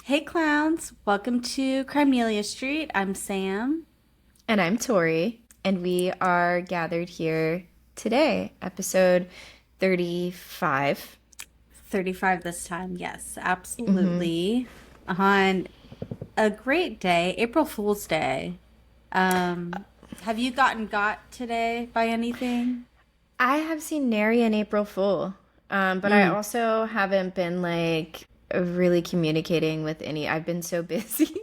Hey clowns, welcome to Crimelia Street. I'm Sam. And I'm Tori, and we are gathered here today, episode 35. 35 this time. Yes, Mm-hmm. absolutely. On a great day, April Fool's Day. Um, have you gotten got today by anything? I have seen nary an April Fool, but I Mm, also haven't been really communicating with any. I've been so busy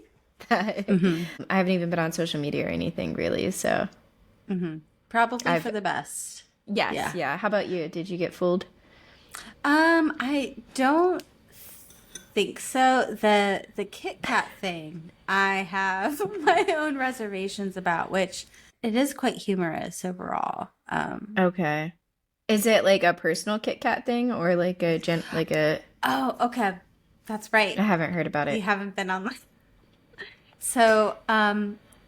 that mm-hmm, I haven't even been on social media or anything really. So mm-hmm. Probably I've, for the best. yes, Yeah. yeah. How about you? Did you get fooled? I don't think so. The Kit Kat thing, I have my own reservations about, which it is quite humorous overall. Okay. Is it like a personal Kit Kat thing or Oh, okay. That's right. I haven't heard about You it. haven't been on my. So,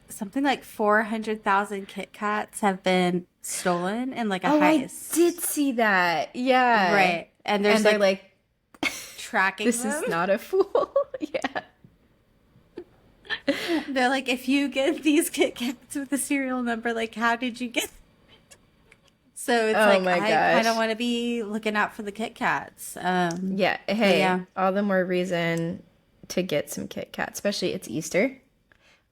something like 400,000 Kit Kats have been stolen in like a Oh, I did heist. see that. Yeah. Right. And there's And they're like like, tracking this them. is not a fool. Yeah. They're like, if you get these Kit Kats with a serial number, like, how did you get? So it's Oh like, my I kind of gosh. want to be looking out for the Kit Kats. Yeah. But Hey, yeah. all the more reason to get some Kit Kat, especially it's Easter.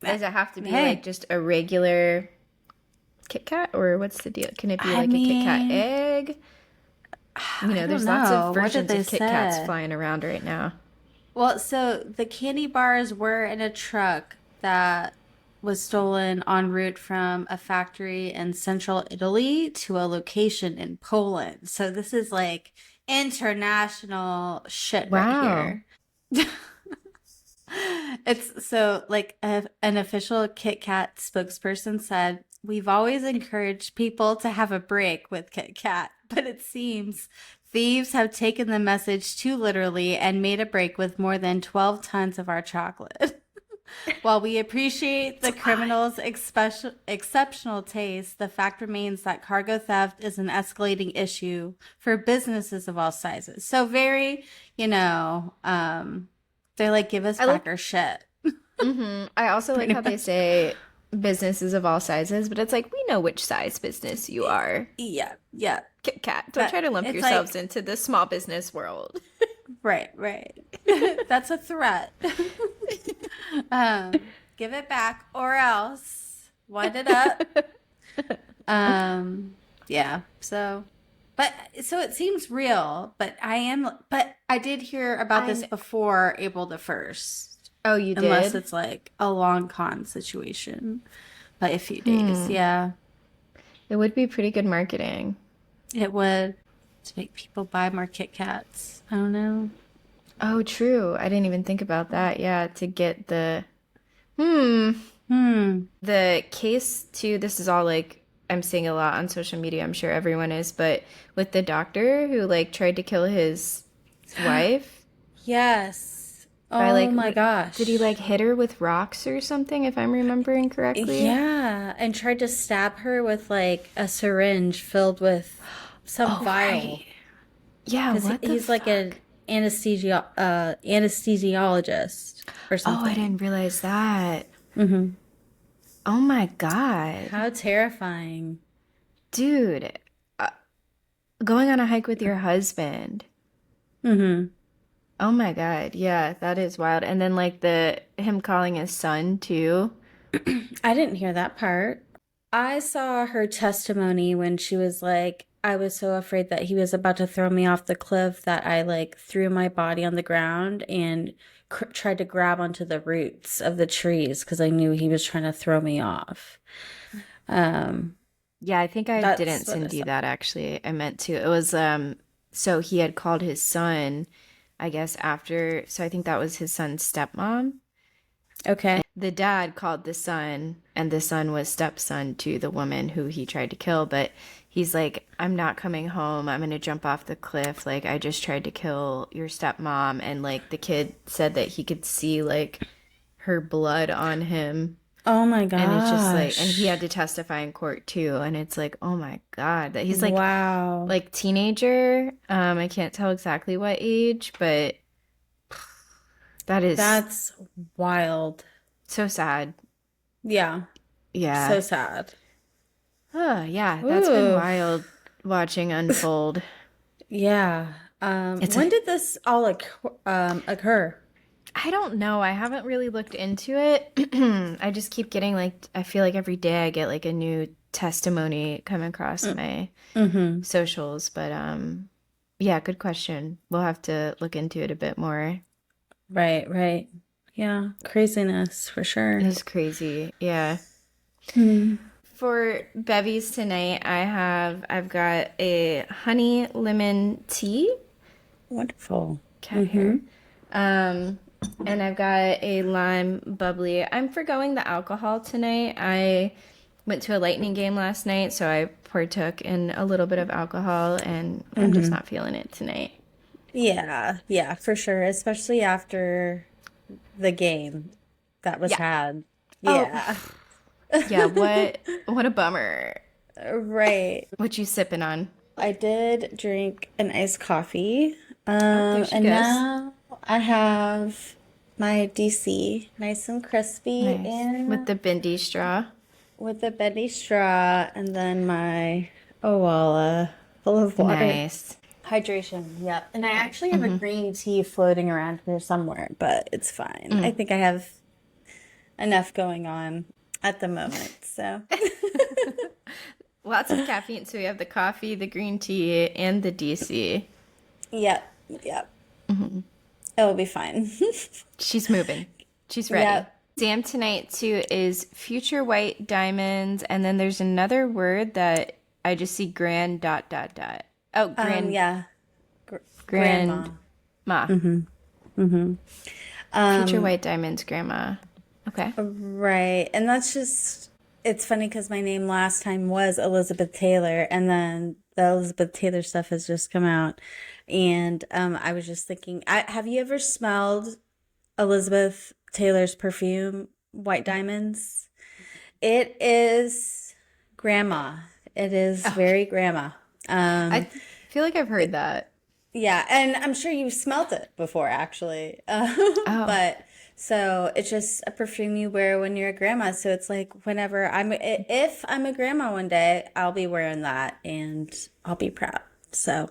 Does it have to be like Hey, just a regular Kit Kat or what's the deal? Can it be I like a Kit Kat mean, egg? I don't There's lots of know. What did versions they of Kit Kats say? flying around right now. Well, so the candy bars were in a truck that was stolen en route from a factory in central Italy to a location in Poland. So this is like international shit right Wow. here. It's so like an official Kit Kat spokesperson said, "We've always encouraged people to have a break with Kit Kat, but it seems thieves have taken the message too literally and made a break with more than 12 tons of our chocolate." While we appreciate It's the a lot. criminals' exceptional taste, the fact remains that cargo theft is an escalating issue for businesses of all sizes. So very, you know, they're like, give us I back like our shit. I also like Pretty how they much. say businesses of all sizes, but it's like we know which size business you are. Yeah, yeah. Kit Kat. Don't That try to lump it's yourselves like into the small business world. right, right. That's a threat. Give it back or else wind it up. Um, yeah. But so it seems real, but I did hear about this I before April the 1st, Oh, you unless did? it's like a long con situation by a few days. Hmm. Yeah, It would be pretty good marketing. it would to make people buy more Kit Kats. I don't know. Oh, true. I didn't even think about that. Yeah, to get Hmm. Hmm. The case too, this is all like I'm seeing a lot on social media. I'm sure everyone is, but with the doctor who like tried to kill his wife Yes. by Oh my did he like gosh. hit her with rocks or something if I'm remembering correctly? Yeah, and tried to stab her with like a syringe filled with some Oh, vial right. Yeah, because what the he's like an fuck? anesthesiologist or Oh, I something. didn't realize that. Hmm. Oh my God. How terrifying. Dude, going on a hike with your husband. Hmm. Oh my God. Yeah, that is wild. And then like the him calling his son too. I didn't hear that part. I saw her testimony when she was like, I was so afraid that he was about to throw me off the cliff that I like threw my body on the ground and tried to grab onto the roots of the trees because I knew he was trying to throw me off. Um, Yeah, I think I that's didn't what I send you saw. that actually. I meant to. It was so he had called his son, I guess after, so I think that was his son's stepmom. Okay. The dad called the son, and the son was stepson to the woman who he tried to kill. But he's like, I'm not coming home. I'm gonna jump off the cliff. Like, I just tried to kill your stepmom. And like, the kid said that he could see like her blood on him. Oh my And it's just like, and he had gosh. to testify in court too. And it's like, oh my God, that he's Wow. like teenager. I can't tell exactly what age, but That is That's wild. so sad. Yeah, Yeah. so sad. Oh, yeah, that's been Ooh, wild watching unfold. yeah. It's a When did this all occur? I don't know. I haven't really looked into it. I just keep getting like I feel like every day I get like a new testimony come across my Mm-hmm. socials, but yeah, good question. We'll have to look into it a bit more. Right, right. Yeah, craziness for sure. It's crazy. Yeah. Hmm. For bevies tonight, I've got a honey lemon tea, Wonderful. cat Mm-hmm. hair. Um, and I've got a lime bubbly. I'm forgoing the alcohol tonight. I went to a Lightning game last night, so I partook in a little bit of alcohol, and I'm just Mm-hmm. not feeling it tonight. Yeah, yeah, for sure. Especially after the game that was Yeah. had. Oh, Yeah. yeah. What a bummer. Right. What you sipping on? I did drink an iced coffee. Oh, there she And goes. now I have my DC nice and crispy Nice. With in the bendy straw. with a bendy straw and then my Owala full of water. Nice. Hydration, yep. And I actually have a green tea floating around here somewhere, but it's fine. I think I have enough going on at the moment. So, Lots of caffeine. So we have the coffee, the green tea, and the DC. yep, yep. It'll be fine. She's moving. She's ready. Yep. Exam tonight too is future white diamonds, and then there's another word that I just see grand dot dot dot. Oh, Yeah. grand Grandma. ma. Future white diamonds, grandma. Okay. Right. And that's just, it's funny because my name last time was Elizabeth Taylor, and then the Elizabeth Taylor stuff has just come out. And I was just thinking, have you ever smelled Elizabeth Taylor's perfume, White Diamonds? It is grandma. It is very grandma. I feel like I've heard that. Yeah, and I'm sure you've smelt it before, actually. Oh, But so it's just a perfume you wear when you're a grandma. So it's like whenever if I'm a grandma one day, I'll be wearing that and I'll be proud. So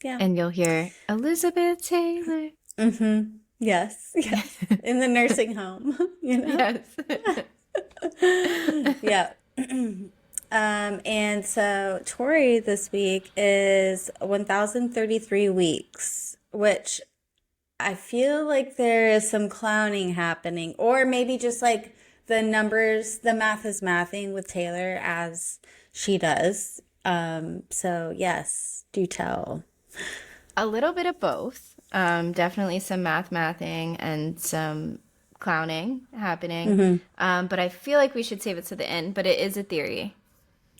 yeah. and you'll hear Elizabeth Taylor. Mm-hmm. Yes, yes. In the nursing home, you know? Yes. Yeah. And so Tori this week is 1,033 weeks, which I feel like there is some clowning happening, or maybe just like the numbers, the math is mathing with Taylor as she does. So yes, do tell. A little bit of both. Definitely some mathing and some clowning happening. But I feel like we should save it to the end, but it is a theory.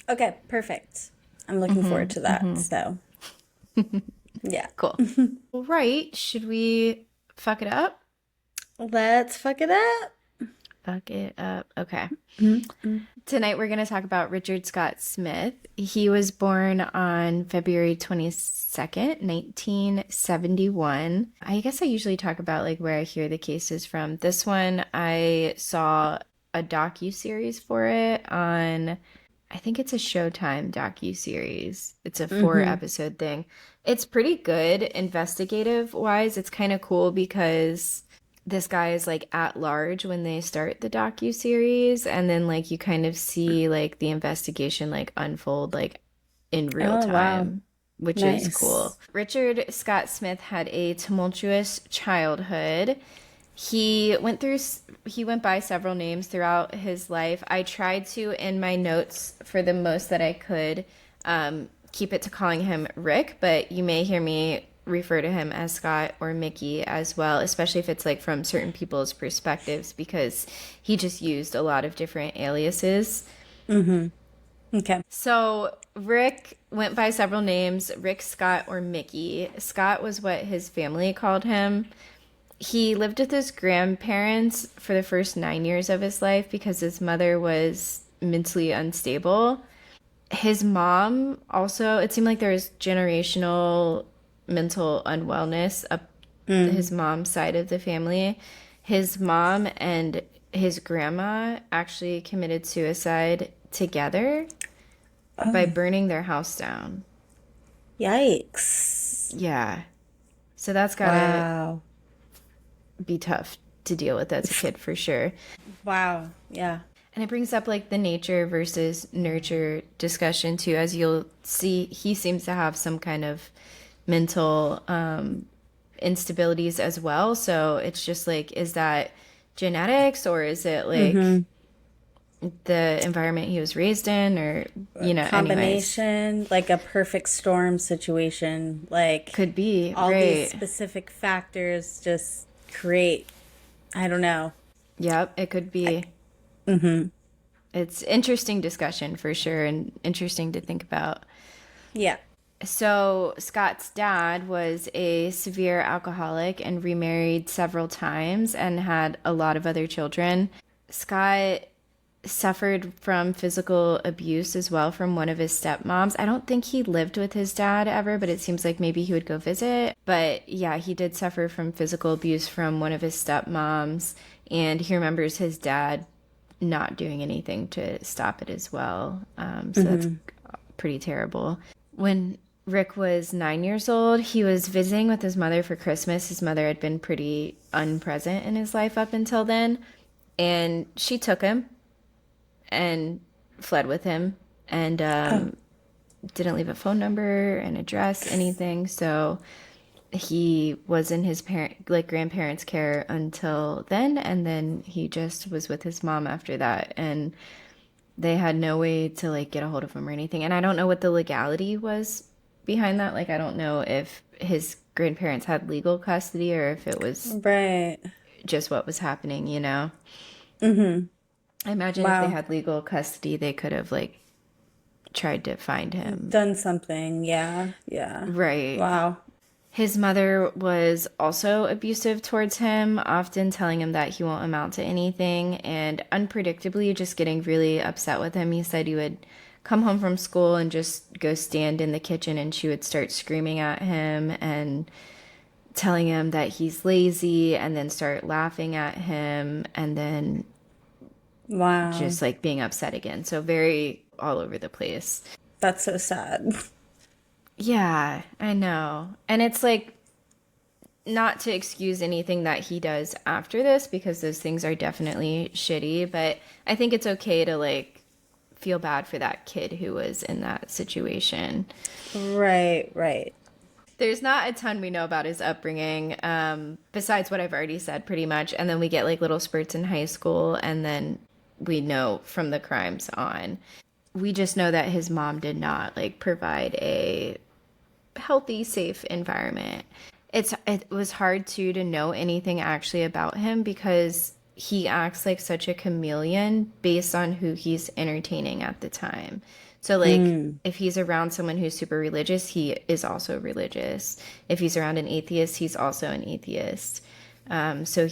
Okay, perfect. I'm looking forward to that. So yeah, Cool. All right. Should we fuck it up? let's fuck it up. Fuck it up. Okay. Tonight we're going to talk about Richard Scott Smith. He was born on February 22nd, 1971. I guess I usually talk about like where I hear the cases from. This one I saw a docuseries for it on, I think it's a Showtime docuseries. It's a 4 episode thing. It's pretty good investigative wise. It's kind of cool because this guy is like at large when they start the docu-series, and then like you kind of see like the investigation like unfold like in real Oh wow, time, which is cool. nice. Richard Scott Smith had a tumultuous childhood. He went by several names throughout his life. I tried to, in my notes for the most that I could, keep it to calling him Rick, but you may hear me refer to him as Scott or Mickey as well, especially if it's like from certain people's perspectives, because he just used a lot of different aliases. Okay. So Rick went by several names, Rick, Scott, or Mickey. Scott was what his family called him. He lived with his grandparents for the first 9 years of his life because his mother was mentally unstable. His mom also, it seemed like there was generational mental unwellness up Mm. his mom's side of the family. His mom and his grandma actually committed suicide together by Oh, burning their house down. yikes. Yeah. So that's gotta Wow. be tough to deal with as a kid for sure. Wow. Yeah. And it brings up like the nature versus nurture discussion too. As you'll see, he seems to have some kind of mental instabilities as well. So it's just like, is that genetics or is it like Mm-hmm. the environment he was raised in or, anyways, Combination, like a perfect storm situation. Like could be, all these right. specific factors just create, I don't know. Yep, it could I, be. mm-hmm. It's interesting discussion for sure and interesting to think about. Yeah. So, Scott's dad was a severe alcoholic and remarried several times and had a lot of other children. Scott suffered from physical abuse as well from one of his stepmoms. I don't think he lived with his dad ever, but it seems like maybe he would go visit. But yeah, he did suffer from physical abuse from one of his stepmoms, and he remembers his dad not doing anything to stop it as well. So that's Mm-hmm. pretty terrible. When Rick was 9 years old, he was visiting with his mother for Christmas. His mother had been pretty unpresent in his life up until then, and she took him and fled with him and Oh, didn't leave a phone number, an address, anything. So he was in his grandparents' care until then, and then he just was with his mom after that. And they had no way to like get a hold of him or anything. And I don't know what the legality was behind that. Like I don't know if his grandparents had legal custody or if it was right. just what was happening. Mm-hmm. I imagine if they Wow. had legal custody, they could have like tried to find him. Done something. Yeah. Yeah. Right. Wow. His mother was also abusive towards him, often telling him that he won't amount to anything, and unpredictably just getting really upset with him. He said he would come home from school and just go stand in the kitchen, and she would start screaming at him and telling him that he's lazy, and then start laughing at him, and then Wow. just like being upset again. So, very all over the place. That's so sad. Yeah, I know. And it's like, not to excuse anything that he does after this because those things are definitely shitty, but I think it's okay to like feel bad for that kid who was in that situation. Right. Right. There's not a ton we know about his upbringing, besides what I've already said pretty much. And then we get like little spurts in high school, and then we know from the crimes on. We just know that his mom did not like provide a healthy, safe environment. It was hard too to know anything actually about him because he acts like such a chameleon based on who he's entertaining at the time. So like Mm. if he's around someone who's super religious, he is also religious. If he's around an atheist, he's also an atheist. So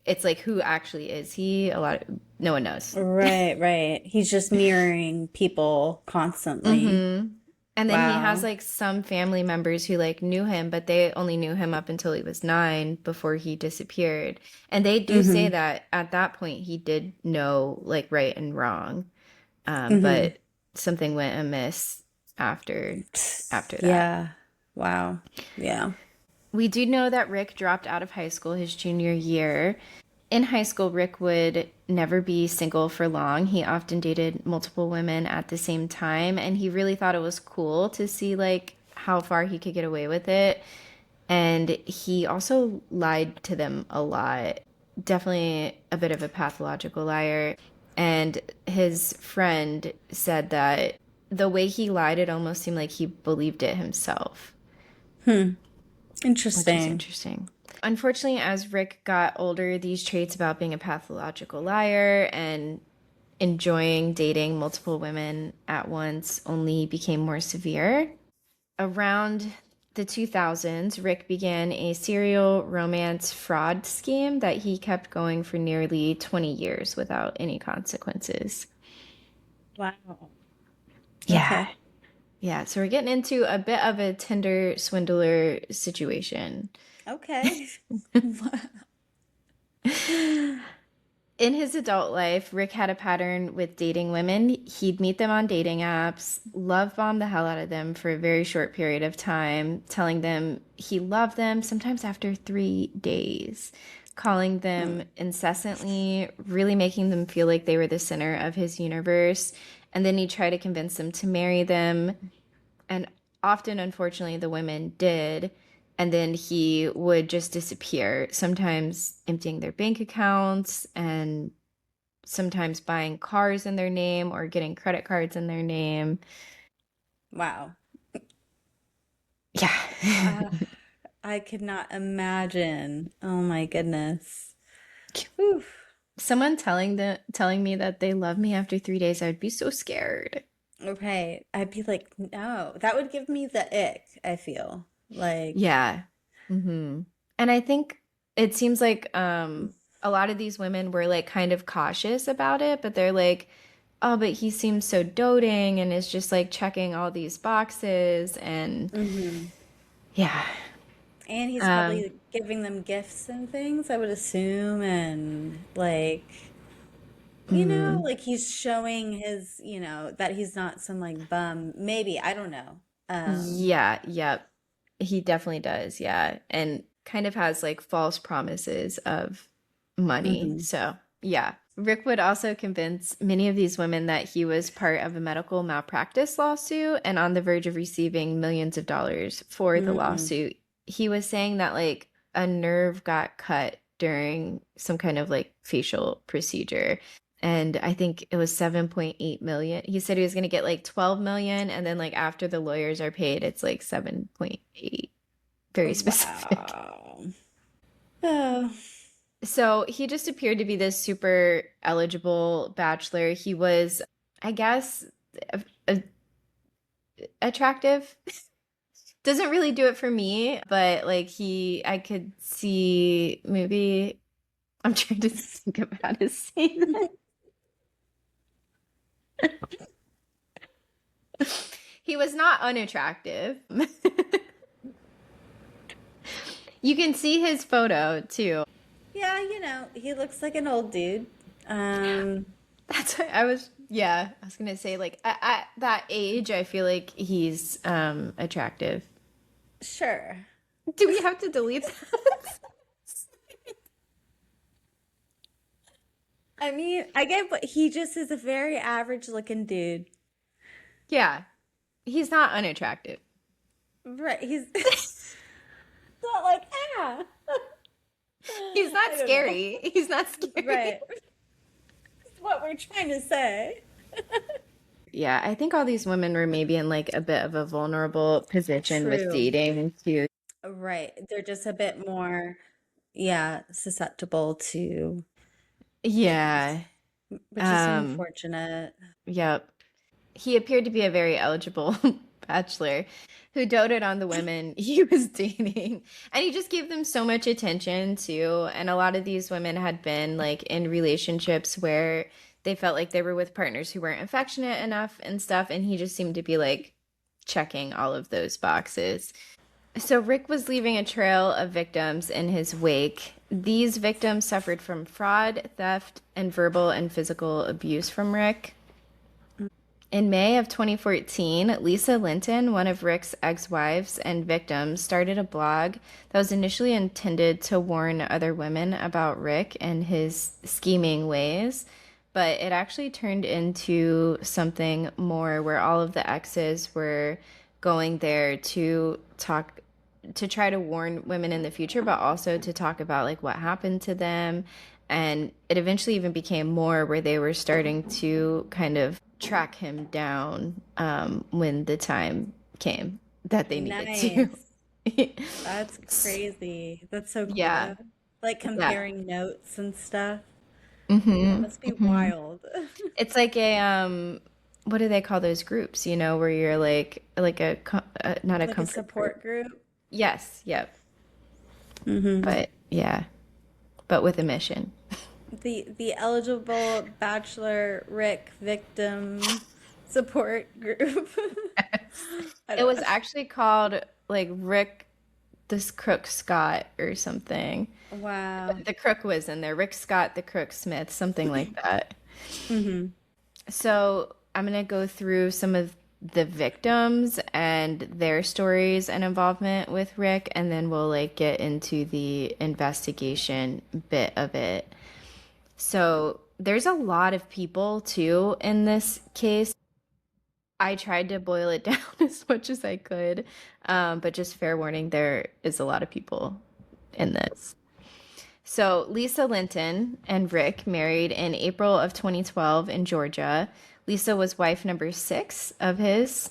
it's like who actually is he? No one knows. Right. Right. He's just mirroring people constantly. And then he has Wow. like some family members who like knew him, but they only knew him up until he was 9 before he disappeared. And they do say Mm-hmm. that at that point he did know like right and wrong, Mm-hmm. but something went amiss after that. Yeah. Wow. Yeah. We do know that Rick dropped out of high school his junior year. In high school, Rick would never be single for long. He often dated multiple women at the same time, and he really thought it was cool to see like how far he could get away with it. And he also lied to them a lot. Definitely a bit of a pathological liar. And his friend said that the way he lied, it almost seemed like he believed it himself, which is Interesting. interesting. Unfortunately, as Rick got older, these traits about being a pathological liar and enjoying dating multiple women at once only became more severe. Around the 2000s, Rick began a serial romance fraud scheme that he kept going for nearly 20 years without any consequences. Wow. Yeah. Okay. Yeah, so we're getting into a bit of a Tinder swindler situation. Okay. In his adult life, Rick had a pattern with dating women. He'd meet them on dating apps, love bomb the hell out of them for a very short period of time, telling them he loved them, sometimes after 3 days, calling them incessantly, really making them feel like they were the center of his universe. And then he'd try to convince them to marry them. And often, unfortunately, the women did. And then he would just disappear, sometimes emptying their bank accounts and sometimes buying cars in their name or getting credit cards in their name. Wow. Yeah. Uh, I could not imagine. Oh my goodness. Whew. Someone telling me that they love me after 3 days, I would be so scared. Okay. I'd be like, no. That would give me the ick, I feel. Like, Yeah. And I think it seems like a lot of these women were like kind of cautious about it, but they're like, oh, but he seems so doting and is just like checking all these boxes and hmm. yeah. And he's Um, probably giving them gifts and things, I would assume. And like, mm, like he's showing his, that he's not some like bum. Maybe, I don't know. yeah, yep. He definitely does, yeah. And kind of has like false promises of money. Mhm. So, yeah. Rick would also convince many of these women that he was part of a medical malpractice lawsuit and on the verge of receiving millions of dollars for the Mm. lawsuit. He was saying that like a nerve got cut during some kind of like facial procedure. And I think it was 7.8 million. He said he was going to get like 12 million and then like after the lawyers are paid, it's like 7.8. Very specific. Wow. Oh. So he just appeared to be this super eligible bachelor. He was, I guess, a- attractive. Doesn't really do it for me, but like I could see maybe, I'm trying to think of how to say that. He was not unattractive. You can see his photo too. Yeah, he looks like an old dude. Um, That's what I was, yeah, I was gonna say like at that age, I feel like he's attractive. sure. Do we have to delete that? I mean, I get, but he just is a very average looking dude. Yeah, he's not unattractive. Right. He's not like, ah. He's I not don't know. scary. He's not scary. Right. That's what we're trying to say. Yeah, I think all these women were maybe in like a bit of a vulnerable position with True. dating too. Right. They're just a bit more, yeah, susceptible to things, Yeah. which is Um, unfortunate. yep. He appeared to be a very eligible bachelor who doted on the women he was dating. And he just gave them so much attention too. And a lot of these women had been like in relationships where they felt like they were with partners who weren't affectionate enough and stuff. And he just seemed to be like checking all of those boxes. So Rick was leaving a trail of victims in his wake. These victims suffered from fraud, theft, and verbal and physical abuse from Rick. In May of 2014, Lisa Linton, one of Rick's ex-wives and victims, started a blog that was initially intended to warn other women about Rick and his scheming ways, but it actually turned into something more where all of the exes were going there to talk to try to warn women in the future, but also to talk about like what happened to them. And it eventually even became more where they were starting to kind of track him down when the time came that they needed to. Nice. That's crazy. That's so cool Yeah, though. Like yeah. comparing notes and stuff. That hmm must be hmm wild. It's like a what do they call those groups? You know, where you're like not a Like a comfort group. support group. Yes, yep. Hmm. But yeah, but with a mission. The eligible bachelor Rick victim support group. I It don't was know. actually called like Rick this Crook Scott or something. Wow. The Crook was in there. Rick Scott, the Crook Smith, something like that. Mm-hmm. So I'm gonna go through some of the victims and their stories and involvement with Rick, and then we'll like get into the investigation bit of it. So there's a lot of people too in this case. I tried to boil it down as much as I could, but just fair warning, there is a lot of people in this. So Lisa Linton and Rick married in April of 2012 in Georgia. Lisa was wife number six of his.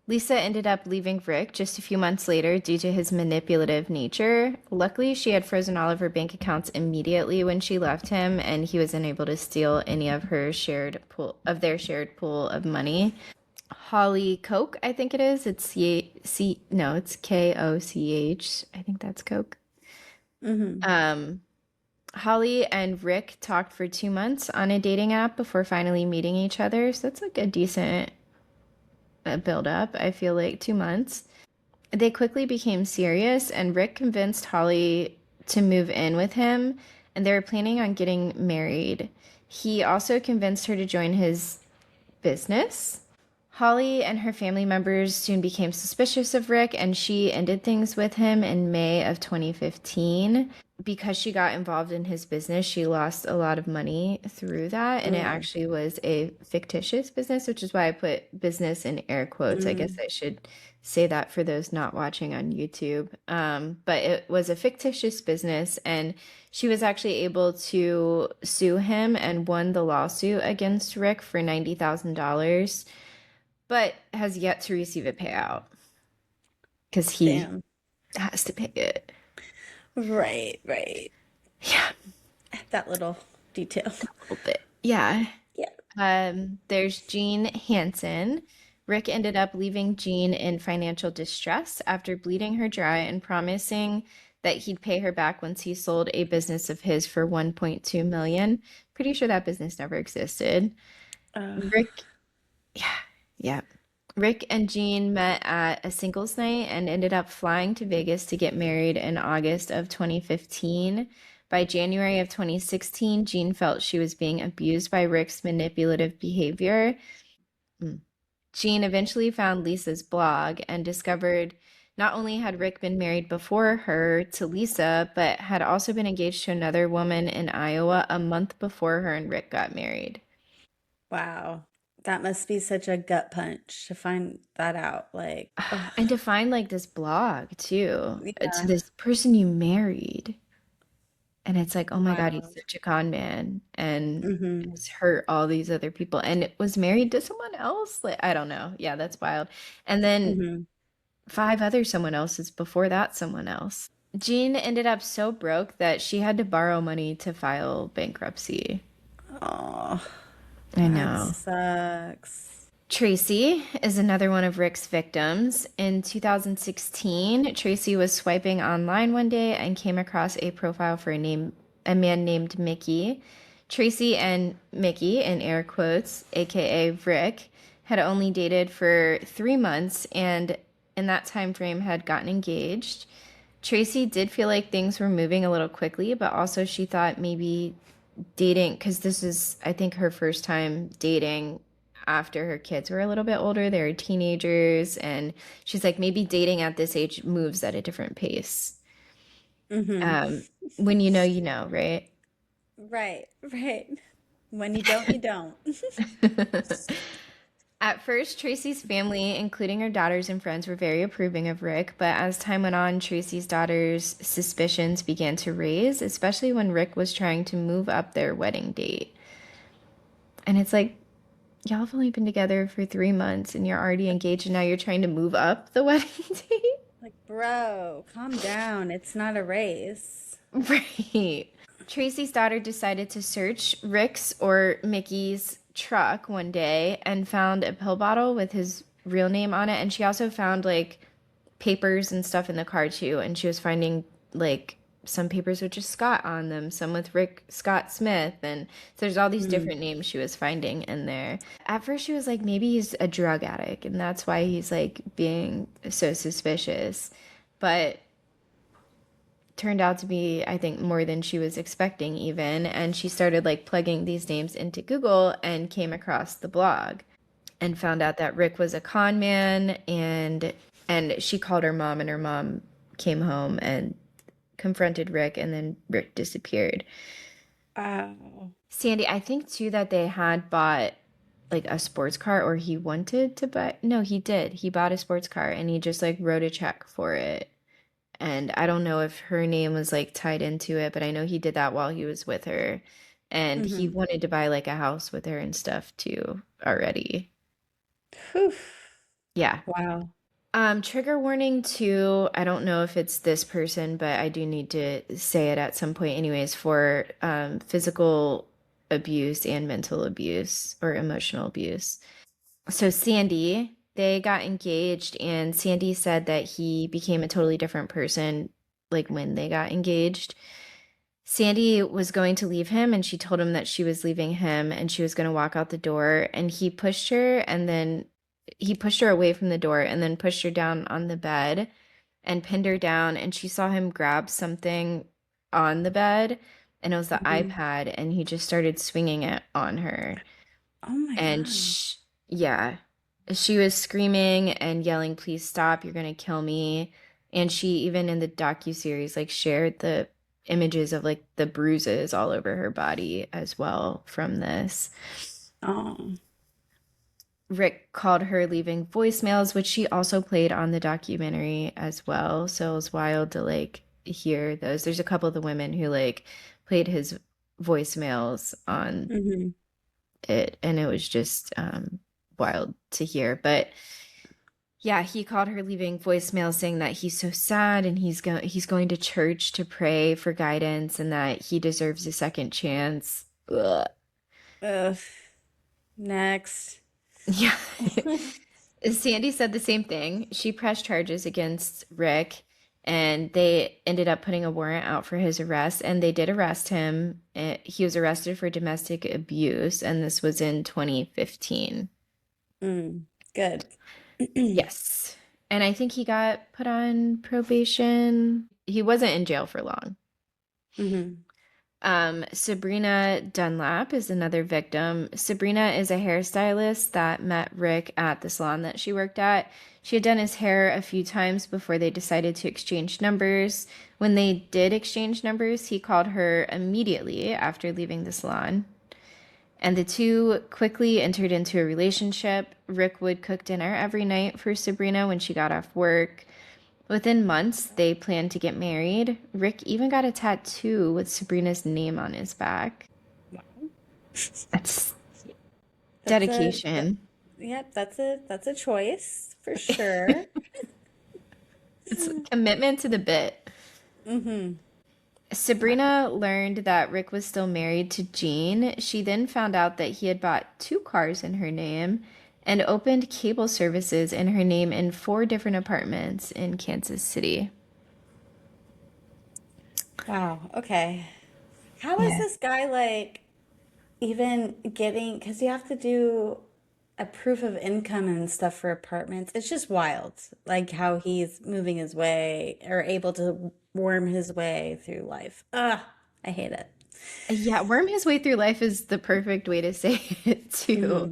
Lisa ended up leaving Rick just a few months later due to his manipulative nature. Luckily, she had frozen all of her bank accounts immediately when she left him, and he was unable to steal any of her shared pool of their shared pool of money. Holly Koch, I think it is. It's no, it's Koch. I think that's Coke. Mm-hmm. Um, Holly and Rick talked for 2 months on a dating app before finally meeting each other. So that's like a decent build up. I feel like 2 months. They quickly became serious, and Rick convinced Holly to move in with him, and they were planning on getting married. He also convinced her to join his business. Holly and her family members soon became suspicious of Rick, and she ended things with him in May of 2015. Because she got involved in his business, she lost a lot of money through that, and it Ooh. actually was a fictitious business, which is why I put business in air quotes. I guess Mm. I should say that for those not watching on YouTube. But it was a fictitious business, and she was actually able to sue him and won the lawsuit against Rick for $90,000, but has yet to receive a payout because he Damn. has to pay it. Right, right. Yeah, That little detail. a little bit. Yeah. Yeah. There's Jean Hansen. Rick ended up leaving Jean in financial distress after bleeding her dry and promising that he'd pay her back once he sold a business of his for 1.2 million. Pretty sure that business never existed. Uh, Rick, yeah, yeah. Rick and Jean met at a singles night and ended up flying to Vegas to get married in August of 2015. By January of 2016, Jean felt she was being abused by Rick's manipulative behavior. Mm. Jean eventually found Lisa's blog and discovered not only had Rick been married before her to Lisa, but had also been engaged to another woman in Iowa a month before her and Rick got married. wow. That must be such a gut punch to find that out. Like, ugh. And to find like this blog too, to Yeah. this person you married. And it's like, oh my God, he's Wild. such a con man and Mm-hmm. has hurt all these other people and it was married to someone else. Like, I don't know. Yeah, that's wild. And then Mm-hmm. five other someone else's before that, someone else. Jean ended up so broke that she had to borrow money to file bankruptcy. Oh, I that know. sucks. Tracy is another one of Rick's victims. In 2016, Tracy was swiping online one day and came across a profile for a man named Mickey. Tracy and Mickey, in air quotes, aka Rick, had only dated for 3 months and in that time frame had gotten engaged. Tracy did feel like things were moving a little quickly, but also she thought maybe dating, because this is, I think, her first time dating after her kids were a little bit older. They were teenagers, and she's like, maybe dating at this age moves at a different pace. Mm-hmm. Um, when you know, right? Right, right. When you don't, you don't. At first, Tracy's family, including her daughters and friends, were very approving of Rick, but as time went on, Tracy's daughters' suspicions began to raise, especially when Rick was trying to move up their wedding date. And it's like, y'all have only been together for 3 months and you're already engaged, and now you're trying to move up the wedding date? Like, bro, calm down. It's not a race. Right. Tracy's daughter decided to search Rick's or Mickey's truck one day and found a pill bottle with his real name on it. And she also found like papers and stuff in the car too. And she was finding like some papers with just Scott on them, some with Rick Scott Smith. And so there's all these Mm. different names she was finding in there. At first, she was like, maybe he's a drug addict, and that's why he's like being so suspicious. but turned out to be, I think, more than she was expecting even. And she started like plugging these names into Google and came across the blog and found out that Rick was a con man, and she called her mom, and her mom came home and confronted Rick, and then Rick disappeared. Oh. Sandy, I think too that they had bought like a sports car, or he wanted to buy. No, he did. He bought a sports car and he just like wrote a check for it. And I don't know if her name was like tied into it, but I know he did that while he was with her. And he Mm-hmm. wanted to buy like a house with her and stuff too already. Whew. Yeah. Wow. Trigger warning too. I don't know if it's this person, but I do need to say it at some point anyways, for physical abuse and mental abuse or emotional abuse. So Sandy, they got engaged, and Sandy said that he became a totally different person like when they got engaged. Sandy was going to leave him, and she told him that she was leaving him and she was going to walk out the door, and he pushed her, and then he pushed her away from the door and then pushed her down on the bed and pinned her down, and she saw him grab something on the bed, and it was the Mm-hmm. iPad, and he just started swinging it on her. Oh my And God. yeah, she was screaming and yelling, "Please stop, you're gonna kill me." And she even in the docuseries like shared the images of like the bruises all over her body as well from this. Oh. Rick called her leaving voicemails, which she also played on the documentary as well. So it was wild to like hear those. There's a couple of the women who like played his voicemails on Mm-hmm. it, and it was just wild to hear. But yeah, he called her leaving voicemails saying that he's so sad and he's going to church to pray for guidance and that he deserves a second chance. Ugh. Ugh. Next. Yeah. Sandy said the same thing. She pressed charges against Rick, and they ended up putting a warrant out for his arrest, and they did arrest him. He was arrested for domestic abuse, and this was in 2015. Mm. Good. Yes. And I think he got put on probation. He wasn't in jail for long. Mm-hmm. Sabrina Dunlap is another victim. Sabrina is a hairstylist that met Rick at the salon that she worked at. She had done his hair a few times before they decided to exchange numbers. When they did exchange numbers, he called her immediately after leaving the salon. And the two quickly entered into a relationship. Rick would cook dinner every night for Sabrina when she got off work. Within months, they planned to get married. Rick even got a tattoo with Sabrina's name on his back. That's That's a that, dedication. yep, that's a choice for sure. It's a commitment to the bit. Mm-hmm. Sabrina learned that Rick was still married to Jean. She then found out that he had bought two cars in her name and opened cable services in her name in four different apartments in Kansas City. Wow. Okay. How is Yeah. this guy like even getting, because you have to do a proof of income and stuff for apartments. It's just wild, like how he's moving his way or able to worm his way through life. Ugh, I hate it. Yeah, worm his way through life is the perfect way to say it too.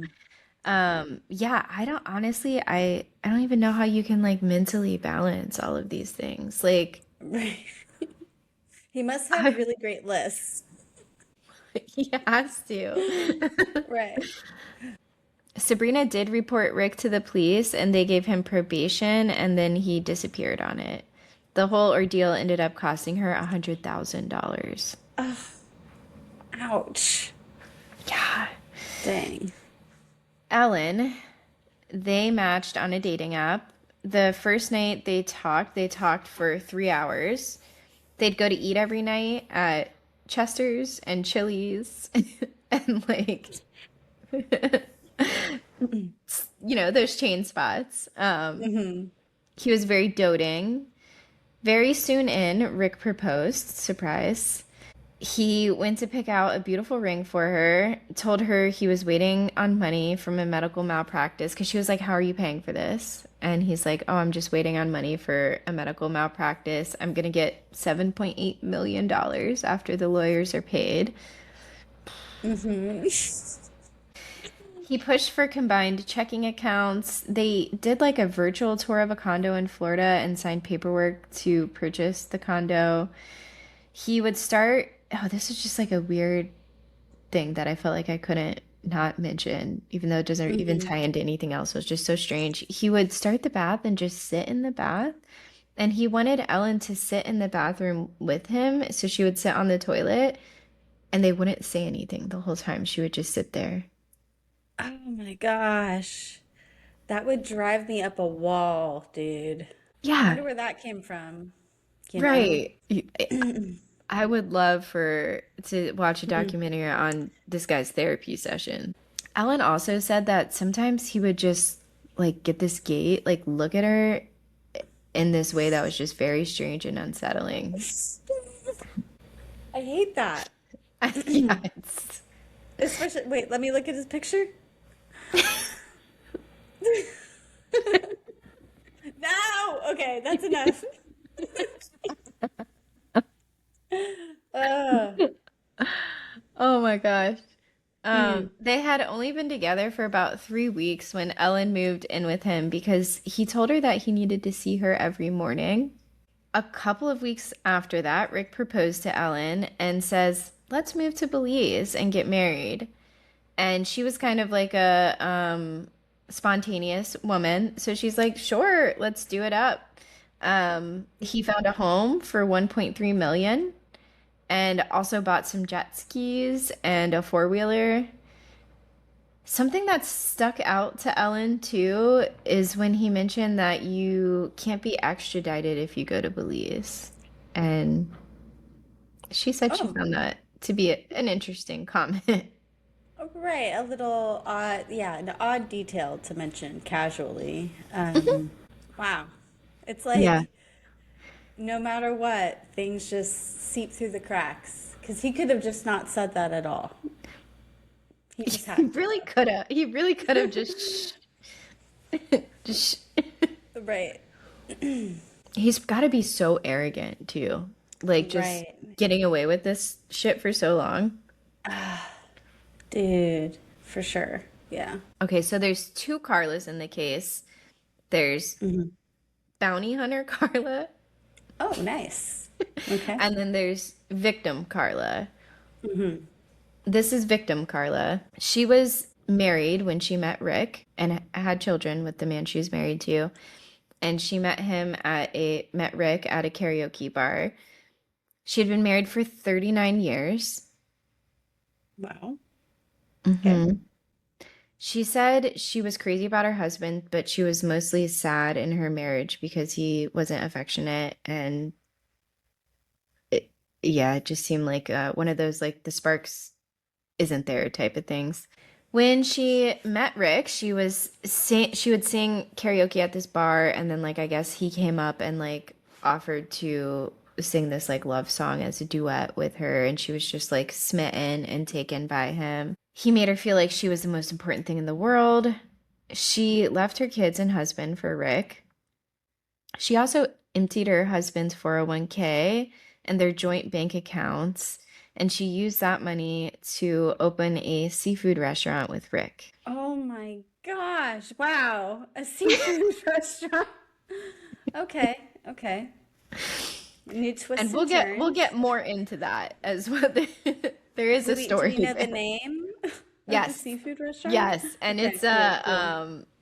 Hmm. Yeah, I don't honestly, I don't even know how you can like mentally balance all of these things. Like Right. He must have I, really great lists. he has to. Right. Sabrina did report Rick to the police and they gave him probation and then he disappeared on it. The whole ordeal ended up costing her $100,000. Ugh, ouch. Yeah. Dang. Ellen, they matched on a dating app. The first night they talked for 3 hours. They'd go to eat every night at Chester's and Chili's and like those chain spots. Hmm. He was very doting. Very soon in, Rick proposed. Surprise. He went to pick out a beautiful ring for her, told her he was waiting on money from a medical malpractice because she was like, "How are you paying for this?" And he's like, "Oh, I'm just waiting on money for a medical malpractice. I'm gonna get $7.8 million after the lawyers are paid." Mm-hmm. He pushed for combined checking accounts. They did like a virtual tour of a condo in Florida and signed paperwork to purchase the condo. He would start, oh, this is just like a weird thing that I felt like I couldn't not mention, even though it doesn't even Mm-hmm. tie into anything else. It was just so strange. He would start the bath and just sit in the bath. And he wanted Ellen to sit in the bathroom with him. So she would sit on the toilet and they wouldn't say anything the whole time. She would just sit there. Oh my gosh. That would drive me up a wall, dude. I Yeah, wonder where that came from. You know? right. I would love for to watch a documentary on this guy's therapy session. Ellen also said that sometimes he would just like get this gate, like look at her in this way that was just very strange and unsettling. I hate that. Yeah, it's Especially, wait, let me look at his picture. No! Okay, that's enough. Uh, oh my gosh. mm. They had only been together for about 3 weeks when Ellen moved in with him because he told her that he needed to see her every morning. A couple of weeks after that, Rick proposed to Ellen and says, "Let's move to Belize and get married." And she was kind of like a spontaneous woman, so she's like, "Sure, let's do it up." He found a home for 1.3 million and also bought some jet skis and a four-wheeler. Something that stuck out to Ellen too is when he mentioned that you can't be extradited if you go to Belize. And she said she Oh, found that to be an interesting comment. oh, right. A little odd, yeah, an odd detail to mention casually. Wow. It's Yeah. like no matter what, things just seep through the cracks. Because he could have just not said that at all. He just He had really could have. He really could have just just to. Right. he's got to be so arrogant too. Like just Right. getting away with this shit for so long. Dude, for sure. Yeah. Okay, so there's two Carlas in the case. There's bounty hunter Carla, Oh, nice. Okay. and then there's victim Carla. This is victim Carla. She was married when she met Rick and had children with the man she was married to. And she met Rick at a karaoke bar. She had been married for 39 years. Wow. Okay. hmm She said she was crazy about her husband, but she was mostly sad in her marriage because he wasn't affectionate and it, yeah, it just seemed like one of those like the sparks isn't there type of things. When she met Rick, she would sing karaoke at this bar and then like I guess he came up and like offered to sing this like love song as a duet with her and she was just like smitten and taken by him. He made her feel like she was the most important thing in the world. She left her kids and husband for Rick. She also emptied her husband's 401k and their joint bank accounts, and she used that money to open a seafood restaurant with Rick. Oh my gosh. Wow. A seafood restaurant. Okay. Okay. New twists And and we'll turns. get more into that as well. There is a Do story we know the there. name of the Yes. seafood restaurant? Yes, and Okay, cool, cool.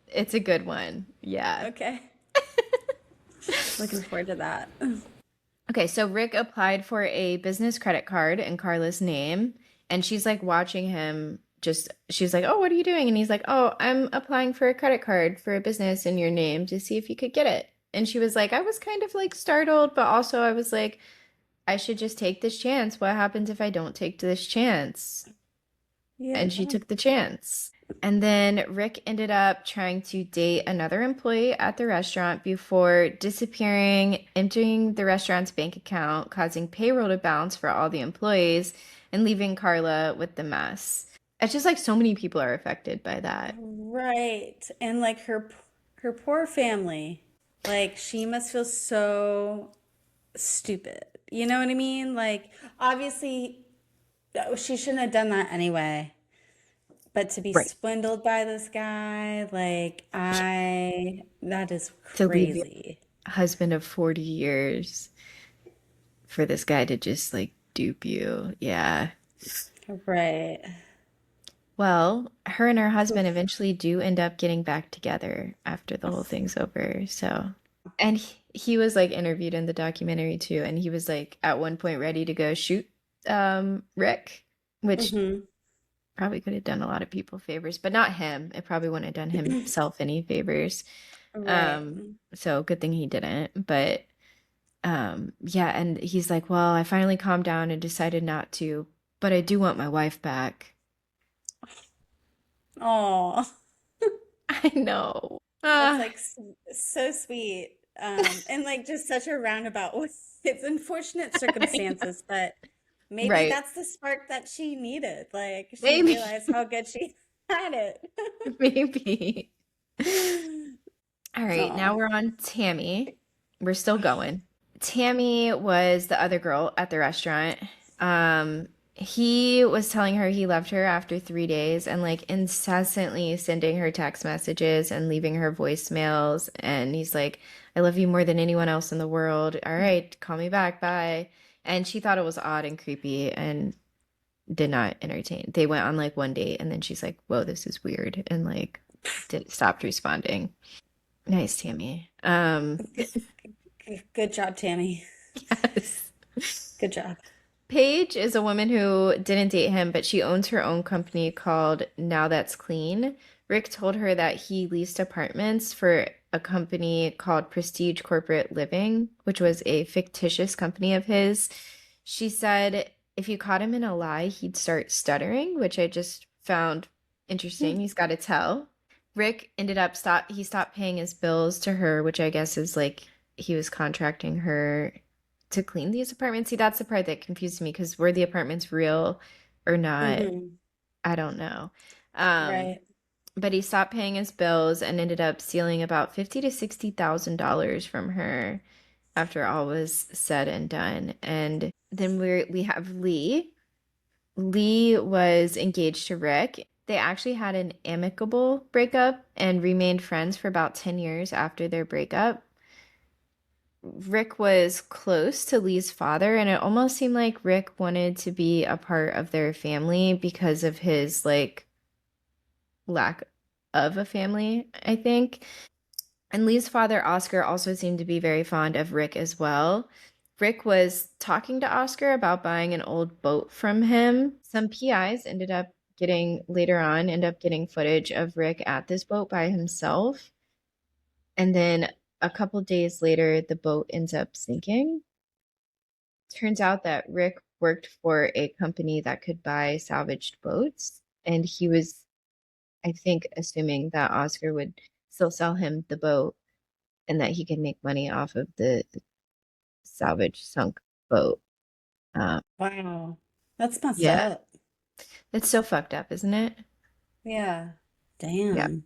it's a good one. Yeah. Okay. Looking forward to that. Okay, so Rick applied for a business credit card in Carla's name, and she's like watching him just she's like, "Oh, what are you doing?" And he's like, "Oh, I'm applying for a credit card for a business in your name to see if you could get it." And she was like, I was kind of like startled, but also I was like, I should just take this chance. What happens if I don't take this chance? Yeah. And she took the chance. And then Rick ended up trying to date another employee at the restaurant before disappearing, emptying the restaurant's bank account, causing payroll to bounce for all the employees, and leaving Carla with the mess. It's just like so many people are affected by that. Right. And like her poor family. Like she must feel so stupid. You know what I mean? Like obviously she shouldn't have done that anyway. But to be Right. swindled by this guy, like that is To leave your crazy. husband of 40 years for this guy to just like dupe you. Yeah. Right. Well, her and her husband Oof. eventually do end up getting back together after the whole thing's over. So, and he was like interviewed in the documentary too, and he was like at one point ready to go shoot Rick, which Mm-hmm. probably could have done a lot of people favors, but not him. It probably wouldn't have done himself any favors. Right. So good thing he didn't. But yeah, and he's like, "Well, I finally calmed down and decided not to, but I do want my wife back." Oh, I know. that's like so sweet. And like just such a roundabout. It's unfortunate circumstances, but maybe Right. that's the spark that she needed. Like she Maybe. realized how good she had it. Maybe. All right, now Oh. we're on Tammy. We're still going. Tammy was the other girl at the restaurant. He was telling her he loved her after 3 days and like incessantly sending her text messages and leaving her voicemails. And he's like, I love you more than anyone else in the world. All right, call me back. Bye. And she thought it was odd and creepy and did not entertain. They went on like one date and then she's like, whoa, this is weird. And like stopped responding. Nice, Tammy. Good job, Tammy. Yes. Good job. Paige is a woman who didn't date him, but she owns her own company called Now That's Clean. Rick told her that he leased apartments for a company called Prestige Corporate Living, which was a fictitious company of his. She said if you caught him in a lie, he'd start stuttering, which I just found interesting. He's got to tell. Rick ended up he stopped paying his bills to her, which I guess is like he was contracting her to clean these apartments. See, that's the part that confused me because were the apartments real or not? Mm-hmm. I don't know. Um, Right. but he stopped paying his bills and ended up stealing about 50 to $60,000 from her after all was said and done. And then we have Lee. Lee was engaged to Rick. They actually had an amicable breakup and remained friends for about 10 years after their breakup. Rick was close to Lee's father, and it almost seemed like Rick wanted to be a part of their family because of his like lack of a family, I think. And Lee's father, Oscar, also seemed to be very fond of Rick as well. Rick was talking to Oscar about buying an old boat from him. Some PIs later on, end up getting footage of Rick at this boat by himself. And then a couple days later, the boat ends up sinking. Turns out that Rick worked for a company that could buy salvaged boats, and he was, I think, assuming that Oscar would still sell him the boat and that he could make money off of the salvage sunk boat. Um, Wow. That's messed yeah, up. it's so fucked up, isn't it? Yeah. Yeah, Damn.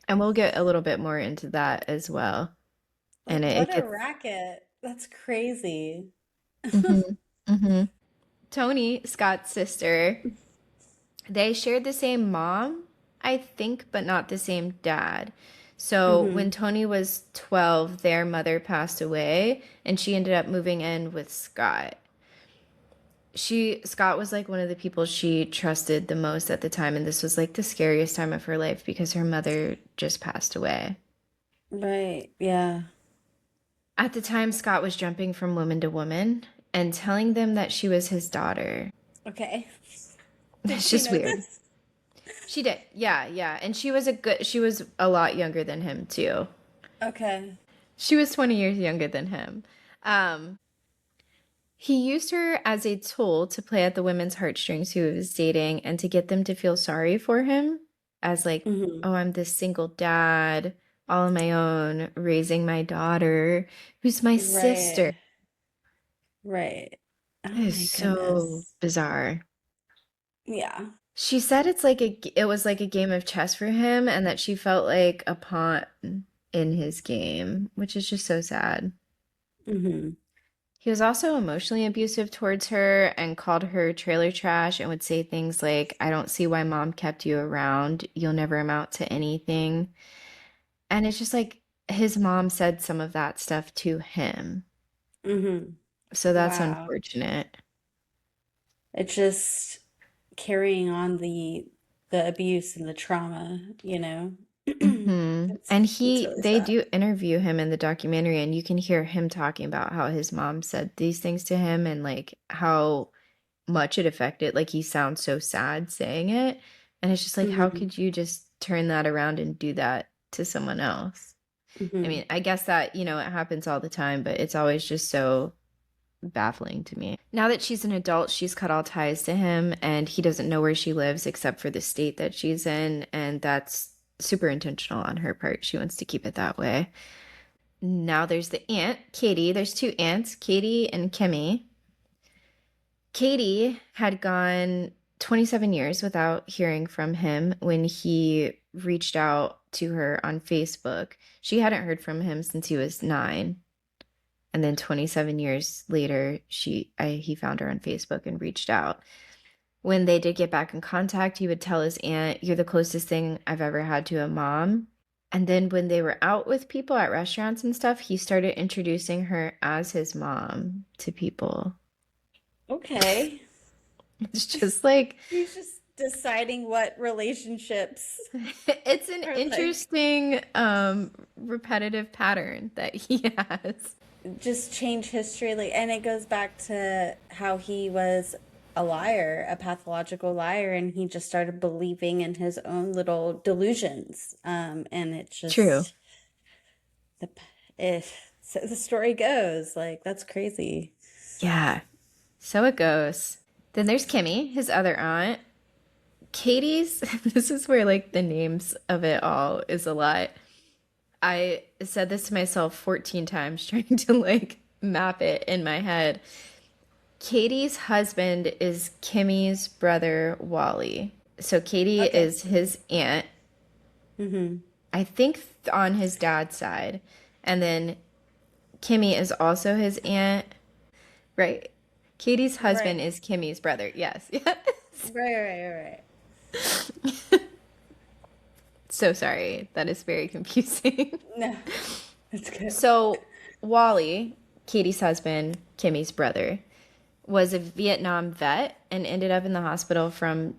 and we'll get a little bit more into that as well. And Like, it what a gets. racket. That's crazy. Hmm. Hmm. Tony, Scott's sister, they shared the same mom, I think, but not the same dad. So when Mm-hmm. Tony was 12, their mother passed away and she ended up moving in with Scott. Scott was like one of the people she trusted the most at the time, and this was like the scariest time of her life because her mother just passed away. Right. Yeah. At the time, Scott was jumping from woman to woman and telling them that she was his daughter. Okay. Did It's she just know weird. this? She did. Yeah, yeah. And she was a lot younger than him too. Okay. She was 20 years younger than him. Um, he used her as a tool to play at the women's heartstrings who he was dating and to get them to feel sorry for him as like, Hmm. oh, I'm this single dad, all on my own, raising my daughter, who's my sister. Right. Right. Oh It is my so goodness. bizarre. Yeah. She said it was like a game of chess for him and that she felt like a pawn in his game, which is just so sad. Hmm. He was also emotionally abusive towards her and called her trailer trash and would say things like, I don't see why mom kept you around. You'll never amount to anything. And it's just like his mom said some of that stuff to him. Hmm. So that's Wow. unfortunate. It's just carrying on the abuse and the trauma, you know. And It's really they sad. do interview him in the documentary, and you can hear him talking about how his mom said these things to him and like how much it affected. Like he sounds so sad saying it. And it's just like, how Hmm. could you just turn that around and do that to someone else? I Hmm. mean, I guess that, it happens all the time, but it's always just so baffling to me. Now that she's an adult, she's cut all ties to him and he doesn't know where she lives except for the state that she's in. And that's super intentional on her part. She wants to keep it that way. Now there's the aunt, Katie. There's two aunts, Katie and Kimmy. Katie had gone 27 years without hearing from him when he reached out to her on Facebook. She hadn't heard from him since he was 9. And then 27 years later, he found her on Facebook and reached out. When they did get back in contact, he would tell his aunt, "You're the closest thing I've ever had to a mom." And then when they were out with people at restaurants and stuff, he started introducing her as his mom to people. Okay. It's just like He's just deciding what relationships it's an are like interesting repetitive pattern that he has. just change history like, and it goes back to how he was a liar, a pathological liar, and he just started believing in his own little delusions. And it True. just the if so the story goes like that's crazy. Yeah. So it goes. Then there's Kimmy, his other aunt. Katie's, this is where like the names of it all is a lot. I said this to myself 14 times trying to like map it in my head. Katie's husband is Kimmy's brother, Wally. So Katie Okay. is his aunt, Mm-hmm. I think on his dad's side. And then Kimmy is also his aunt, right? Katie's husband Right. is Kimmy's brother. Yes. Yes. Right. So sorry. That is very confusing. No, that's good. So, Wally, Katie's husband, Kimmy's brother, was a Vietnam vet and ended up in the hospital from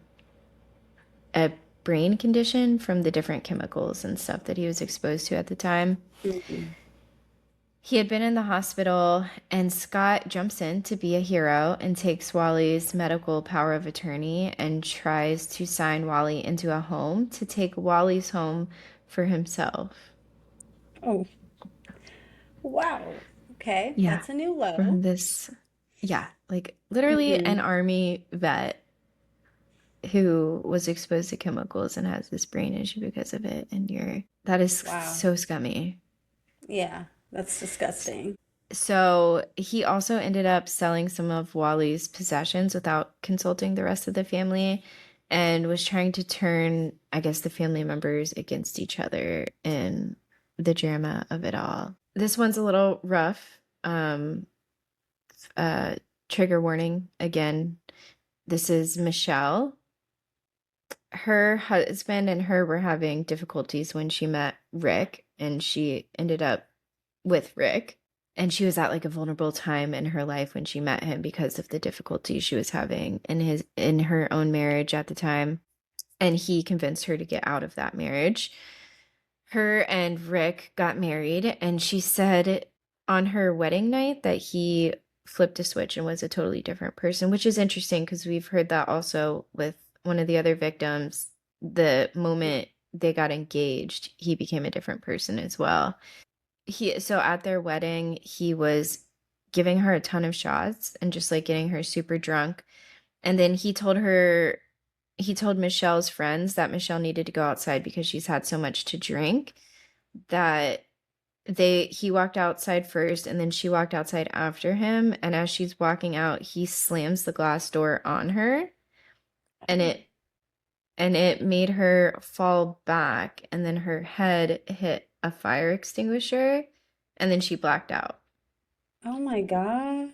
a brain condition from the different chemicals and stuff that he was exposed to at the time. Mm-hmm. He had been in the hospital, and Scott jumps in to be a hero and takes Wally's medical power of attorney and tries to sign Wally into a home to take Wally's home for himself. Oh, wow. Okay, Yeah, that's a new low. from this, yeah, like literally an Mm-hmm. army vet who was exposed to chemicals and has this brain issue because of it. And that is Wow. so scummy. Yeah, that's disgusting. So he also ended up selling some of Wally's possessions without consulting the rest of the family and was trying to turn, I guess, the family members against each other in the drama of it all. This one's a little rough. Uh, Trigger warning again. This is Michelle. Her husband and her were having difficulties when she met Rick, and she ended up with Rick. And she was at like a vulnerable time in her life when she met him because of the difficulties she was having in her own marriage at the time. And he convinced her to get out of that marriage. Her and Rick got married, and she said on her wedding night that he flipped a switch and was a totally different person, which is interesting because we've heard that also with one of the other victims. The moment they got engaged, he became a different person as well. So at their wedding, he was giving her a ton of shots and just like getting her super drunk. And then he told her he told Michelle's friends that Michelle needed to go outside because she's had so much to drink that he walked outside first and then she walked outside after him, and as she's walking out he slams the glass door on her, and it made her fall back, and then her head hit a fire extinguisher, and then she blacked out. Oh my God.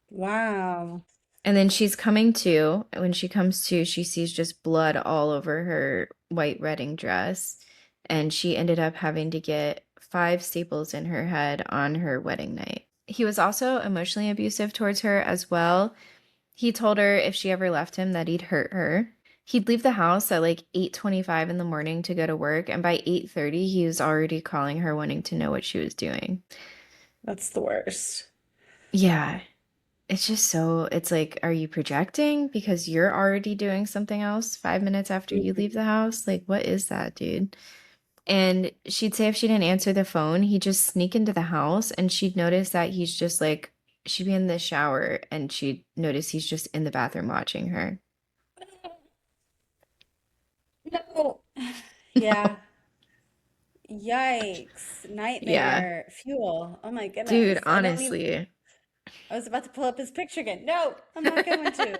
Wow. And then she's coming to. When she comes to, she sees just blood all over her white wedding dress. And she ended up having to get 5 staples in her head on her wedding night. He was also emotionally abusive towards her as well. He told her if she ever left him that he'd hurt her. He'd leave the house at like 8:25 in the morning to go to work, and by 8:30 he was already calling her wanting to know what she was doing. That's the worst. Yeah. It's just so, it's like, are you projecting because you're already doing something else 5 minutes after you leave the house? Like, what is that, dude? And she'd say if she didn't answer the phone, he'd just sneak into the house and she'd notice that he's just like, she'd be in the shower and she'd notice he's just in the bathroom watching her. No. Yeah. Yikes. Yeah. Nightmare fuel. Oh my Dude, goodness. I don't even, honestly. I was about to pull up his picture again. No, I'm not going to.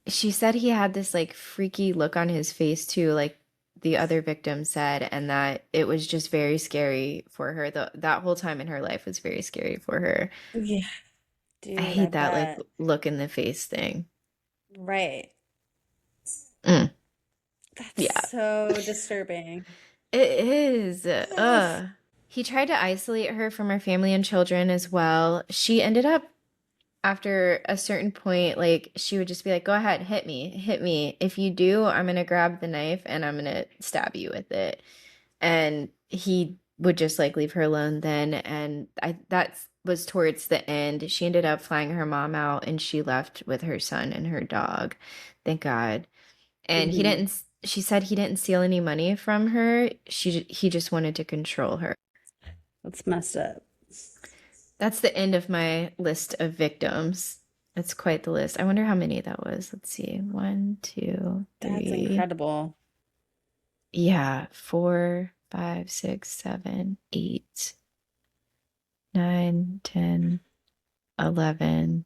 She said he had this like freaky look on his face too, like the other victim said, and that it was just very scary for her. That whole time in her life was very scary for her. Yeah, I dude, I hate that like bet. look in the face thing. Right. Mm, That's yeah, so disturbing. it is. Ugh. He tried to isolate her from her family and children as well. She ended up after a certain point, like she would just be like, "Go ahead, hit me, hit me. If you do, I'm gonna grab the knife and I'm gonna stab you with it." And he would just like leave her alone then. And that was towards the end. She ended up flying her mom out and she left with her son and her dog. Thank God. And Hmm. she said he didn't steal any money from her. He just wanted to control her. That's messed up. That's the end of my list of victims. It's quite the list. I wonder how many that was. Let's see. One, two, That's three. incredible. Yeah, 4, 5, 6, 7, 8, 9, 10, 11,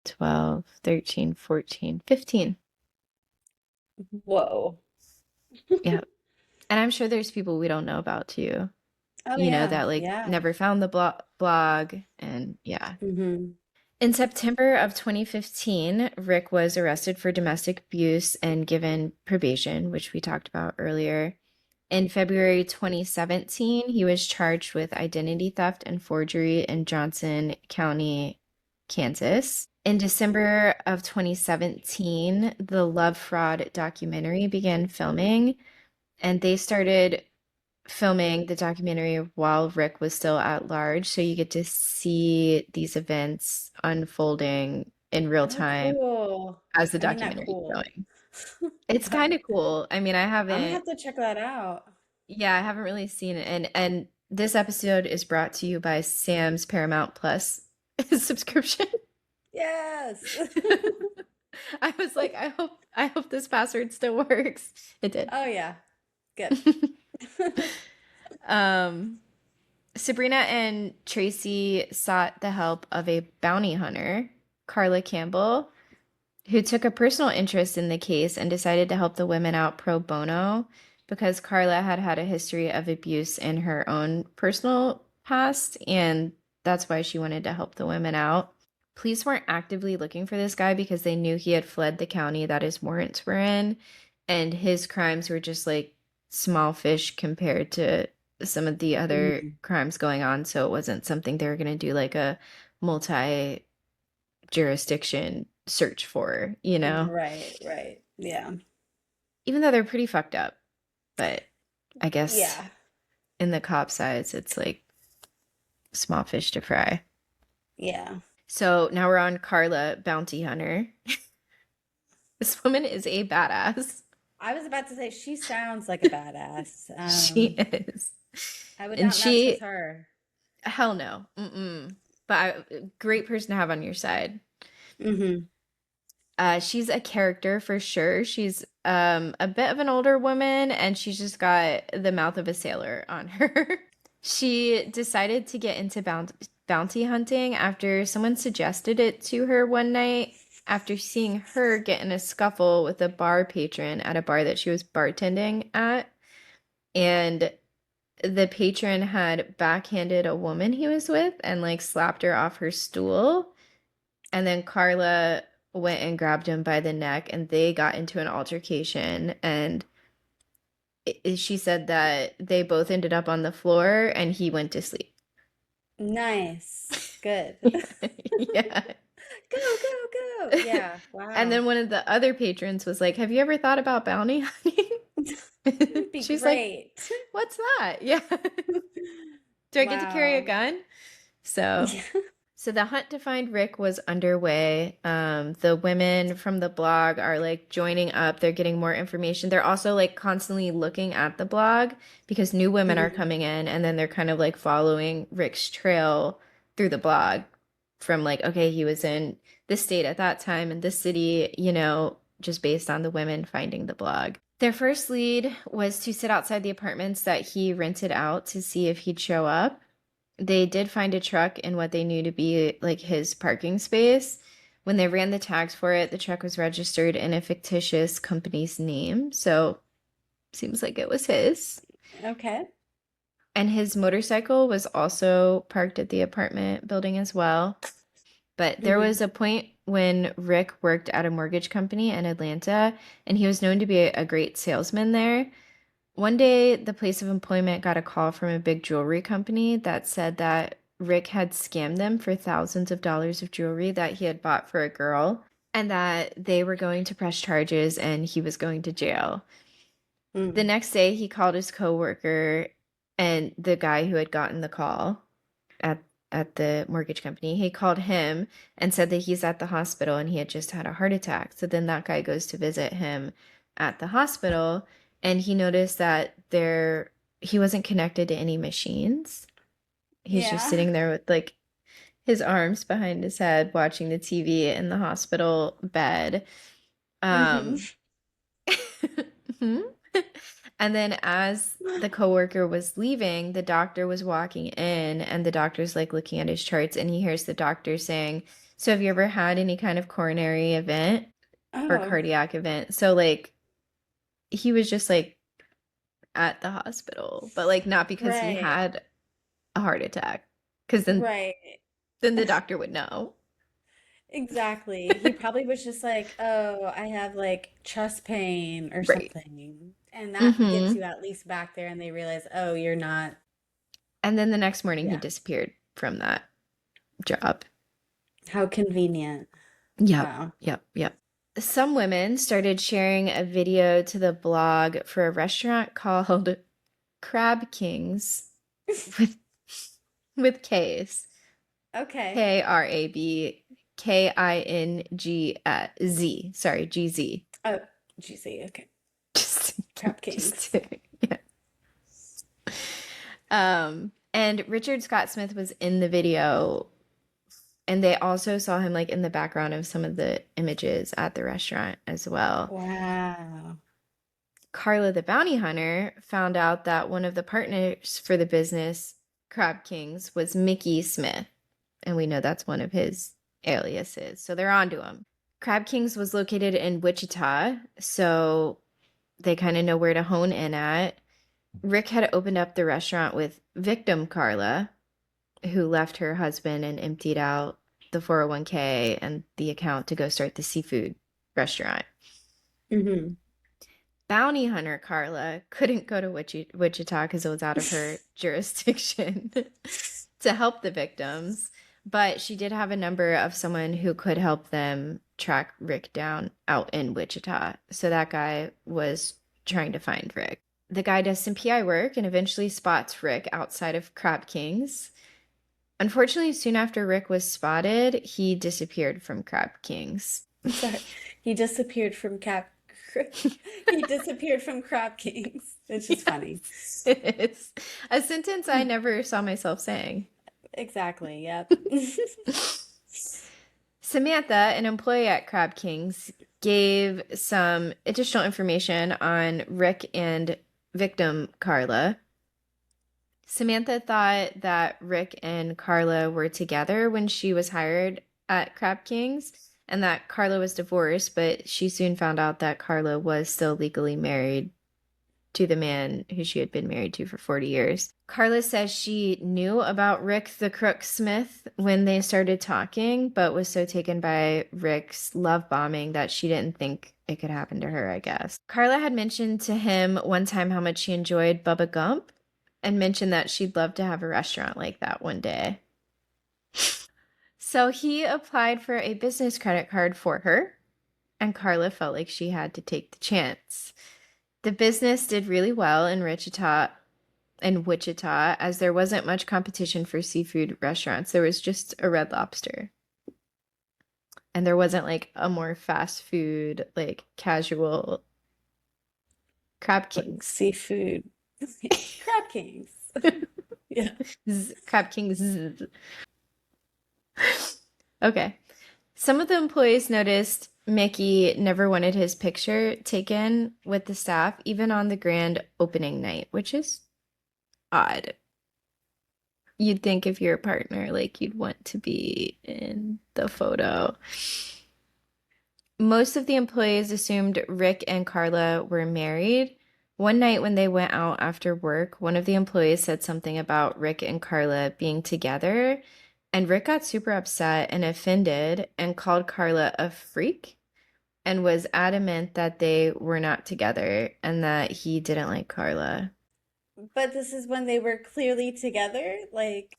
12, 13, 14, 15. Whoa. Yeah. And I'm sure there's people we don't know about too, Oh yeah, that like yeah. never found the blog. And yeah. Hmm. In September of 2015, Rick was arrested for domestic abuse and given probation, which we talked about earlier. In February 2017, he was charged with identity theft and forgery in Johnson County, Kansas. In December of 2017, the Love Fraud documentary began filming, and they started filming the documentary while Rick was still at large. So you get to see these events unfolding in real Oh, time cool. as the I mean, not documentary is cool. going. It's kind of cool. I mean, I'm gonna have to check that out. I haven't really seen it. And this episode is brought to you by Sam's Paramount Plus subscription. Yes. I was like, I hope this password still works. It did. Oh yeah. Good. Um, Sabrina and Tracy sought the help of a bounty hunter, Carla Campbell, who took a personal interest in the case and decided to help the women out pro bono because Carla had had a history of abuse in her own personal past, and that's why she wanted to help the women out. Police weren't actively looking for this guy because they knew he had fled the county that his warrants were in, and his crimes were just like small fish compared to some of the other Mhm. crimes going on. So it wasn't something they were going to do like a multi jurisdiction search for, you know? Right, right. Yeah. Even though they're pretty fucked up. But I guess Yeah. in the cop sides, it's like small fish to fry. Yeah. So now we're on Carla, Bounty Hunter. This woman is a badass. I was about to say she sounds like a badass. She is. I would And not mess with she, her. hell no. Mm-mm. But great person to have on your side. Hmm. She's a character for sure. She's a bit of an older woman, and she's just got the mouth of a sailor on her. She decided to get into bounty hunting after someone suggested it to her one night after seeing her get in a scuffle with a bar patron at a bar that she was bartending at. And the patron had backhanded a woman he was with and like slapped her off her stool. And then Carla went and grabbed him by the neck and they got into an altercation. And she said that they both ended up on the floor and he went to sleep. Nice. Good. Yeah. Go, go, go. Yeah. And Wow. then one of the other patrons was like, "Have you ever thought about bounty hunting?" It would be She's like, great. "What's that?" Yeah. Do I get to carry a Wow. gun? So Yeah. So the hunt to find Rick was underway. The women from the blog are like joining up. They're getting more information. They're also like constantly looking at the blog because new women are Mhm. coming in, and then they're kind of like following Rick's trail through the blog from like, okay, he was in this state at that time in this city, just based on the women finding the blog. Their first lead was to sit outside the apartments that he rented out to see if he'd show up. They did find a truck in what they knew to be like his parking space. When they ran the tags for it, the truck was registered in a fictitious company's name. So seems like it was his. Okay. And his motorcycle was also parked at the apartment building as well. But there Hmm. was a point when Rick worked at a mortgage company in Atlanta, and he was known to be a great salesman there. One day, the place of employment got a call from a big jewelry company that said that Rick had scammed them for thousands of dollars of jewelry that he had bought for a girl, and that they were going to press charges and he was going to jail. The Mm. next day, he called his coworker and the guy who had gotten the call at the mortgage company. He called him and said that he's at the hospital and he had just had a heart attack. So then that guy goes to visit him at the hospital and he noticed that he wasn't connected to any machines. He's just Yeah. sitting there with like his arms behind his head watching the TV in the hospital bed. Hmm. Um And then as the coworker was leaving, the doctor was walking in and the doctor's like looking at his charts and he hears the doctor saying, "So have you ever had any kind of coronary event or Oh, cardiac event?" So like he was just like at the hospital, but like not because he right. had a heart attack, because Right. then the doctor would know. Exactly. He probably was just like, oh, I have like chest pain or Right. something. And that gets Mm-hmm. you at least back there and they realize, oh, you're not. And then the next morning he Yeah. disappeared from that job. How convenient. Yep, Wow. yep, yep. Some women started sharing a video to the blog for a restaurant called Crab Kings with K's. Okay. KRABKINGZ. Sorry, GZ. Oh, GC. Okay. Just, Crap just Kings. yeah. And Richard Scott Smith was in the video, and they also saw him like in the background of some of the images at the restaurant as well. Wow. Carla the bounty hunter found out that one of the partners for the business, Crab Kings, was Mickey Smith. And we know that's one of his aliases. So they're onto him. Crab Kings was located in Wichita, so they kind of know where to hone in at. Rick had opened up the restaurant with victim Carla, who left her husband and emptied out the 401k and the account to go start the seafood restaurant. Hmm. Bounty hunter Carla couldn't go to Wichita because it was out of her jurisdiction to help the victims, but she did have a number of someone who could help them track Rick down out in Wichita. So that guy was trying to find Rick. The guy does some PI work and eventually spots Rick outside of Crab Kings. Unfortunately, soon after Rick was spotted, he disappeared from Crab Kings. Sorry. He disappeared from Cap. He disappeared from Crab Kings. It's just funny. Yes, it's a sentence I never saw myself saying. Exactly. Yep. Samantha, an employee at Crab Kings, gave some additional information on Rick and victim Carla. Samantha thought that Rick and Carla were together when she was hired at Crab Kings and that Carla was divorced, but she soon found out that Carla was still legally married to the man who she had been married to for 40 years. Carla says she knew about Rick the Crook Smith when they started talking, but was so taken by Rick's love bombing that she didn't think it could happen to her, I guess. Carla had mentioned to him one time how much she enjoyed Bubba Gump and mentioned that she'd love to have a restaurant like that one day. So he applied for a business credit card for her, and Carla felt like she had to take the chance. The business did really well in Wichita, as there wasn't much competition for seafood restaurants. There was just a Red Lobster. And there wasn't like a more fast food, like casual Crab Kings. Seafood. Crab Kings. Yeah. Crab Kings. Okay. Some of the employees noticed Mickey never wanted his picture taken with the staff, even on the grand opening night, which is odd. You'd think if you're a partner, like you'd want to be in the photo. Most of the employees assumed Rick and Carla were married. One night when they went out after work, one of the employees said something about Rick and Carla being together, and Rick got super upset and offended and called Carla a freak and was adamant that they were not together and that he didn't like Carla. But this is when they were clearly together? Like,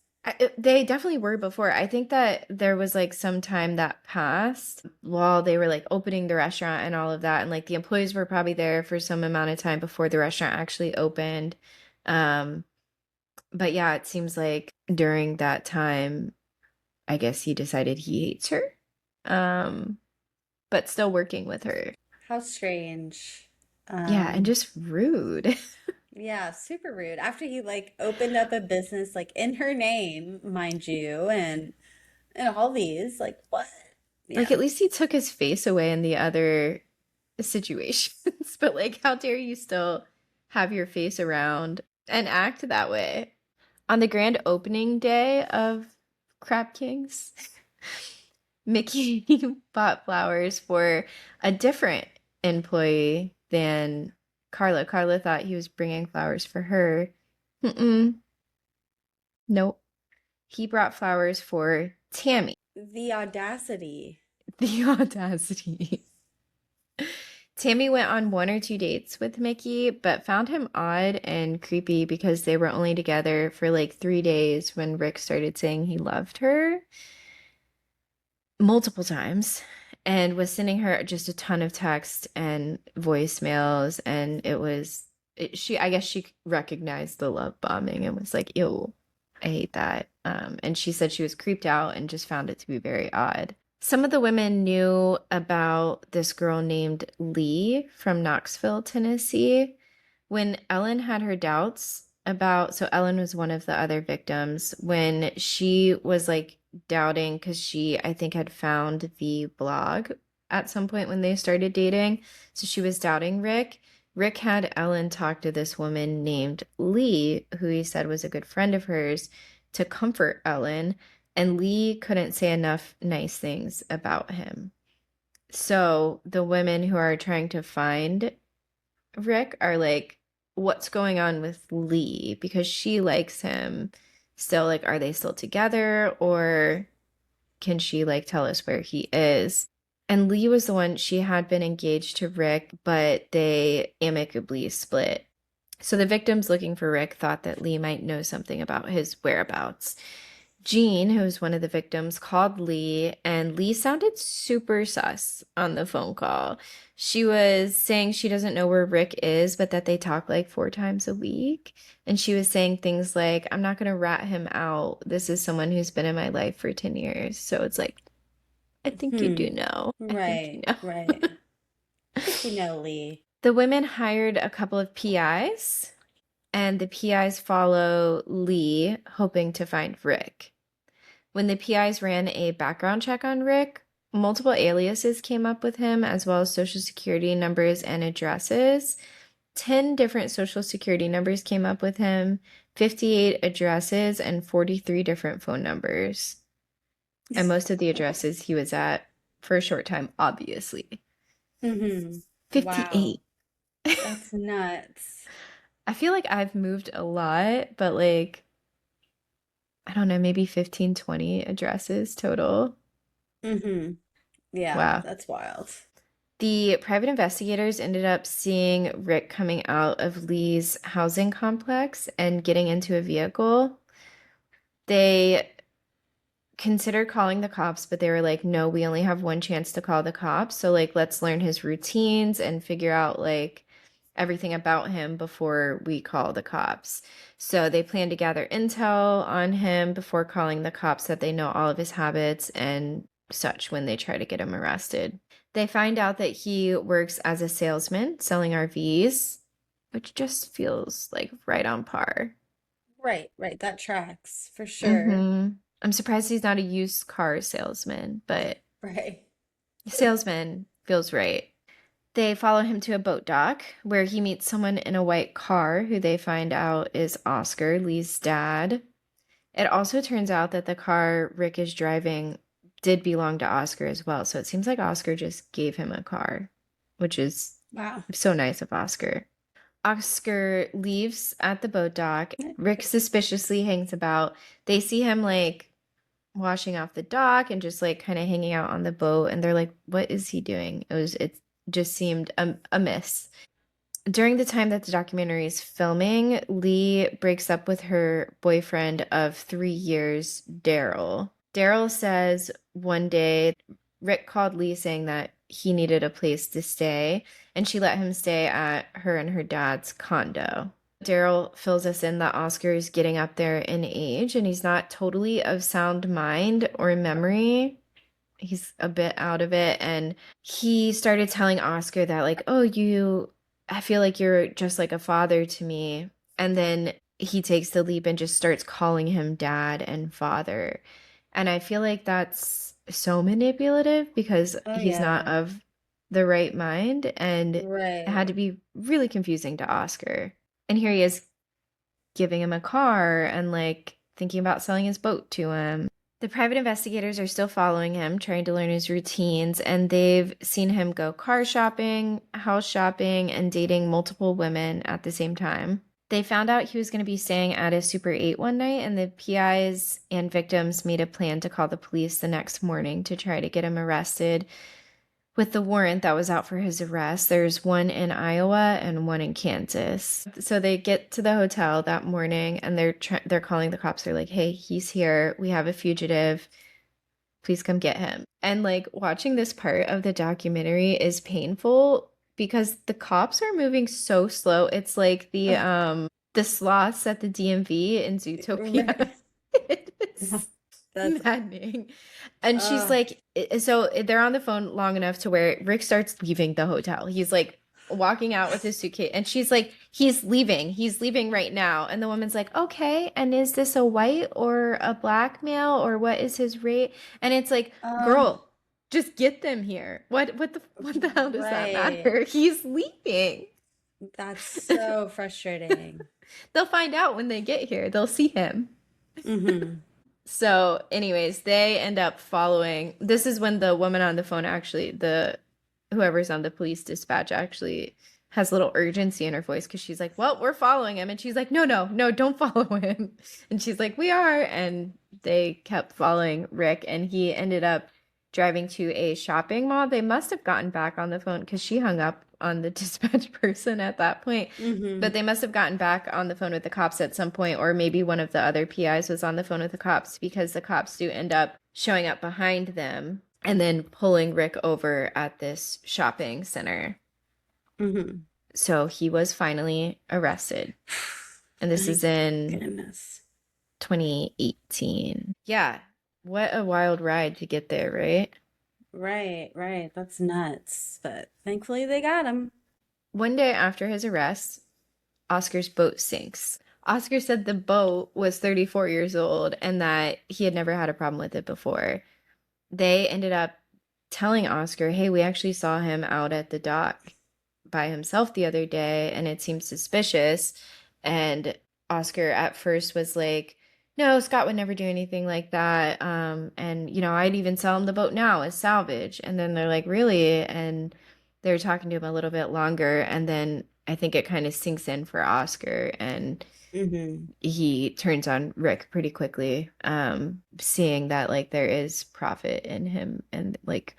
They definitely were before. I think that there was like some time that passed while they were like opening the restaurant and all of that. And like the employees were probably there for some amount of time before the restaurant actually opened. Um, but yeah, it seems like during that time, I guess he decided he hates her, um, but still working with her. how strange. Yeah, and Um, just rude. yeah, super rude. After he like opened up a business like in her name, mind you, and all these, like what? Like Yeah. at least he took his face away in the other situations, but like how dare you still have your face around and act that way? On the grand opening day of Crab Kings, Mickey bought flowers for a different employee than Carla. Carla thought he was bringing flowers for her. Mm-mm. Nope. He brought flowers for Tammy. The audacity. The audacity. Tammy went on 1 or 2 dates with Mickey, but found him odd and creepy because they were only together for like 3 days when Rick started saying he loved her multiple times and was sending her just a ton of text and voicemails. And I guess she recognized the love bombing and was like, ew, I hate that. And she said she was creeped out and just found it to be very odd. Some of the women knew about this girl named Lee from Knoxville, Tennessee. When Ellen had her doubts so Ellen was one of the other victims, when she was like doubting, because she, I think, had found the blog at some point when they started dating. So she was doubting Rick. Rick had Ellen talk to this woman named Lee, who he said was a good friend of hers, to comfort Ellen. And Lee couldn't say enough nice things about him. So the women who are trying to find Rick are like, what's going on with Lee? Because she likes him. Still, like, are they still together? Or can she, like, tell us where he is? And Lee was the one, she had been engaged to Rick, but they amicably split. So the victims looking for Rick thought that Lee might know something about his whereabouts. Jean, who was one of the victims, called Lee, and Lee sounded super sus on the phone call. She was saying she doesn't know where Rick is, but that they talk like 4 times a week. And she was saying things like, I'm not going to rat him out. This is someone who's been in my life for 10 years. So it's like, I think you do Hmm. know. I think you Right, know. right. I think you know, Lee. The women hired a couple of PIs, and the PIs follow Lee, hoping to find Rick. When the PIs ran a background check on Rick, Multiple aliases came up with him, as well as social security numbers and addresses. 10 different social security numbers came up with him, 58 addresses, and 43 different phone numbers. And most of the addresses he was at for a short time, obviously. Mm-hmm. Wow. 58. That's nuts. I feel like I've moved a lot, but like, I don't know, maybe 15, 20 addresses total. Mm-hmm. Yeah, Wow. that's wild. The private investigators ended up seeing Rick coming out of Lee's housing complex and getting into a vehicle. They considered calling the cops, but they were like, no, we only have one chance to call the cops. So, like, let's learn his routines and figure out, like, everything about him before we call the cops. So, they plan to gather intel on him before calling the cops, that they know all of his habits and such when they try to get him arrested. They find out that he works as a salesman selling RVs, which just feels like right on par. Right, right. That tracks for sure. Mm-hmm. I'm surprised he's not a used car salesman, but Right. salesman feels right. They follow him to a boat dock where he meets someone in a white car who they find out is Oscar, Lee's dad. It also turns out that the car Rick is driving did belong to Oscar as well. So it seems like Oscar just gave him a car, which is Wow. so nice of Oscar. Oscar leaves at the boat dock. Rick suspiciously hangs about. They see him like washing off the dock and just like kind of hanging out on the boat, and they're like, what is he doing? It just seemed amiss. During the time that the documentary is filming, Lee breaks up with her boyfriend of 3 years, Daryl. Daryl says one day Rick called Lee saying that he needed a place to stay, and she let him stay at her and her dad's condo. Daryl fills us in that Oscar is getting up there in age and he's not totally of sound mind or memory. He's a bit out of it. And he started telling Oscar that, like, oh, I feel like you're just like a father to me. And then he takes the leap and just starts calling him dad and father. And I feel like that's so manipulative because Oh he's not yeah. of the right mind. And it had to Right. be really confusing to Oscar. And here he is giving him a car and like thinking about selling his boat to him. The private investigators are still following him, trying to learn his routines, and they've seen him go car shopping, house shopping, and dating multiple women at the same time. They found out he was going to be staying at a Super 8 one night, and the PIs and victims made a plan to call the police the next morning to try to get him arrested. With the warrant that was out for his arrest, there's one in Iowa and one in Kansas. So they get to the hotel that morning and they're calling the cops. They're like, "Hey, he's here. We have a fugitive. Please come get him." And like watching this part of the documentary is painful because the cops are moving so slow. It's like Ugh, the sloths at the DMV in Zootopia. right. It's That's maddening. And she's uh like, so they're on the phone long enough to where Rick starts leaving the hotel. He's like walking out with his suitcase, and she's like, he's leaving right now. And the woman's like, okay, and is this a white or a black male, or what is his rate? And it's like, uh girl, just get them here. What the hell does that right. matter? He's leaving. That's so frustrating. They'll find out when they get here. They'll see him. Mm-hmm. So, anyways, they end up following. This is when the woman on the phone actually, the whoever's on the police dispatch actually has a little urgency in her voice because she's like, well, we're following him. And she's like, no, no, no, don't follow him. And she's like, we are. And they kept following Rick, and he ended up driving to a shopping mall. They must have gotten back on the phone because she hung up on the dispatch person at that point. Mm-hmm. But they must have gotten back on the phone with the cops at some point, or maybe one of the other PIs was on the phone with the cops because the cops do end up showing up behind them and then pulling Rick over at this shopping center. Mm-hmm. So he was finally arrested. And this is Thank in goodness. 2018. Yeah. What a wild ride to get there, right? Right, right. That's nuts. But thankfully they got him. One day after his arrest, Oscar's boat sinks. Oscar said the boat was 34 years old and that he had never had a problem with it before. They ended up telling Oscar, hey, we actually saw him out at the dock by himself the other day and it seems suspicious. And Oscar at first was like, no, Scott would never do anything like that. And I'd even sell him the boat now as salvage. And then they're like, really? And they're talking to him a little bit longer. And then I think it kind of sinks in for Oscar and Mm-hmm. he turns on Rick pretty quickly, seeing that like there is profit in him and like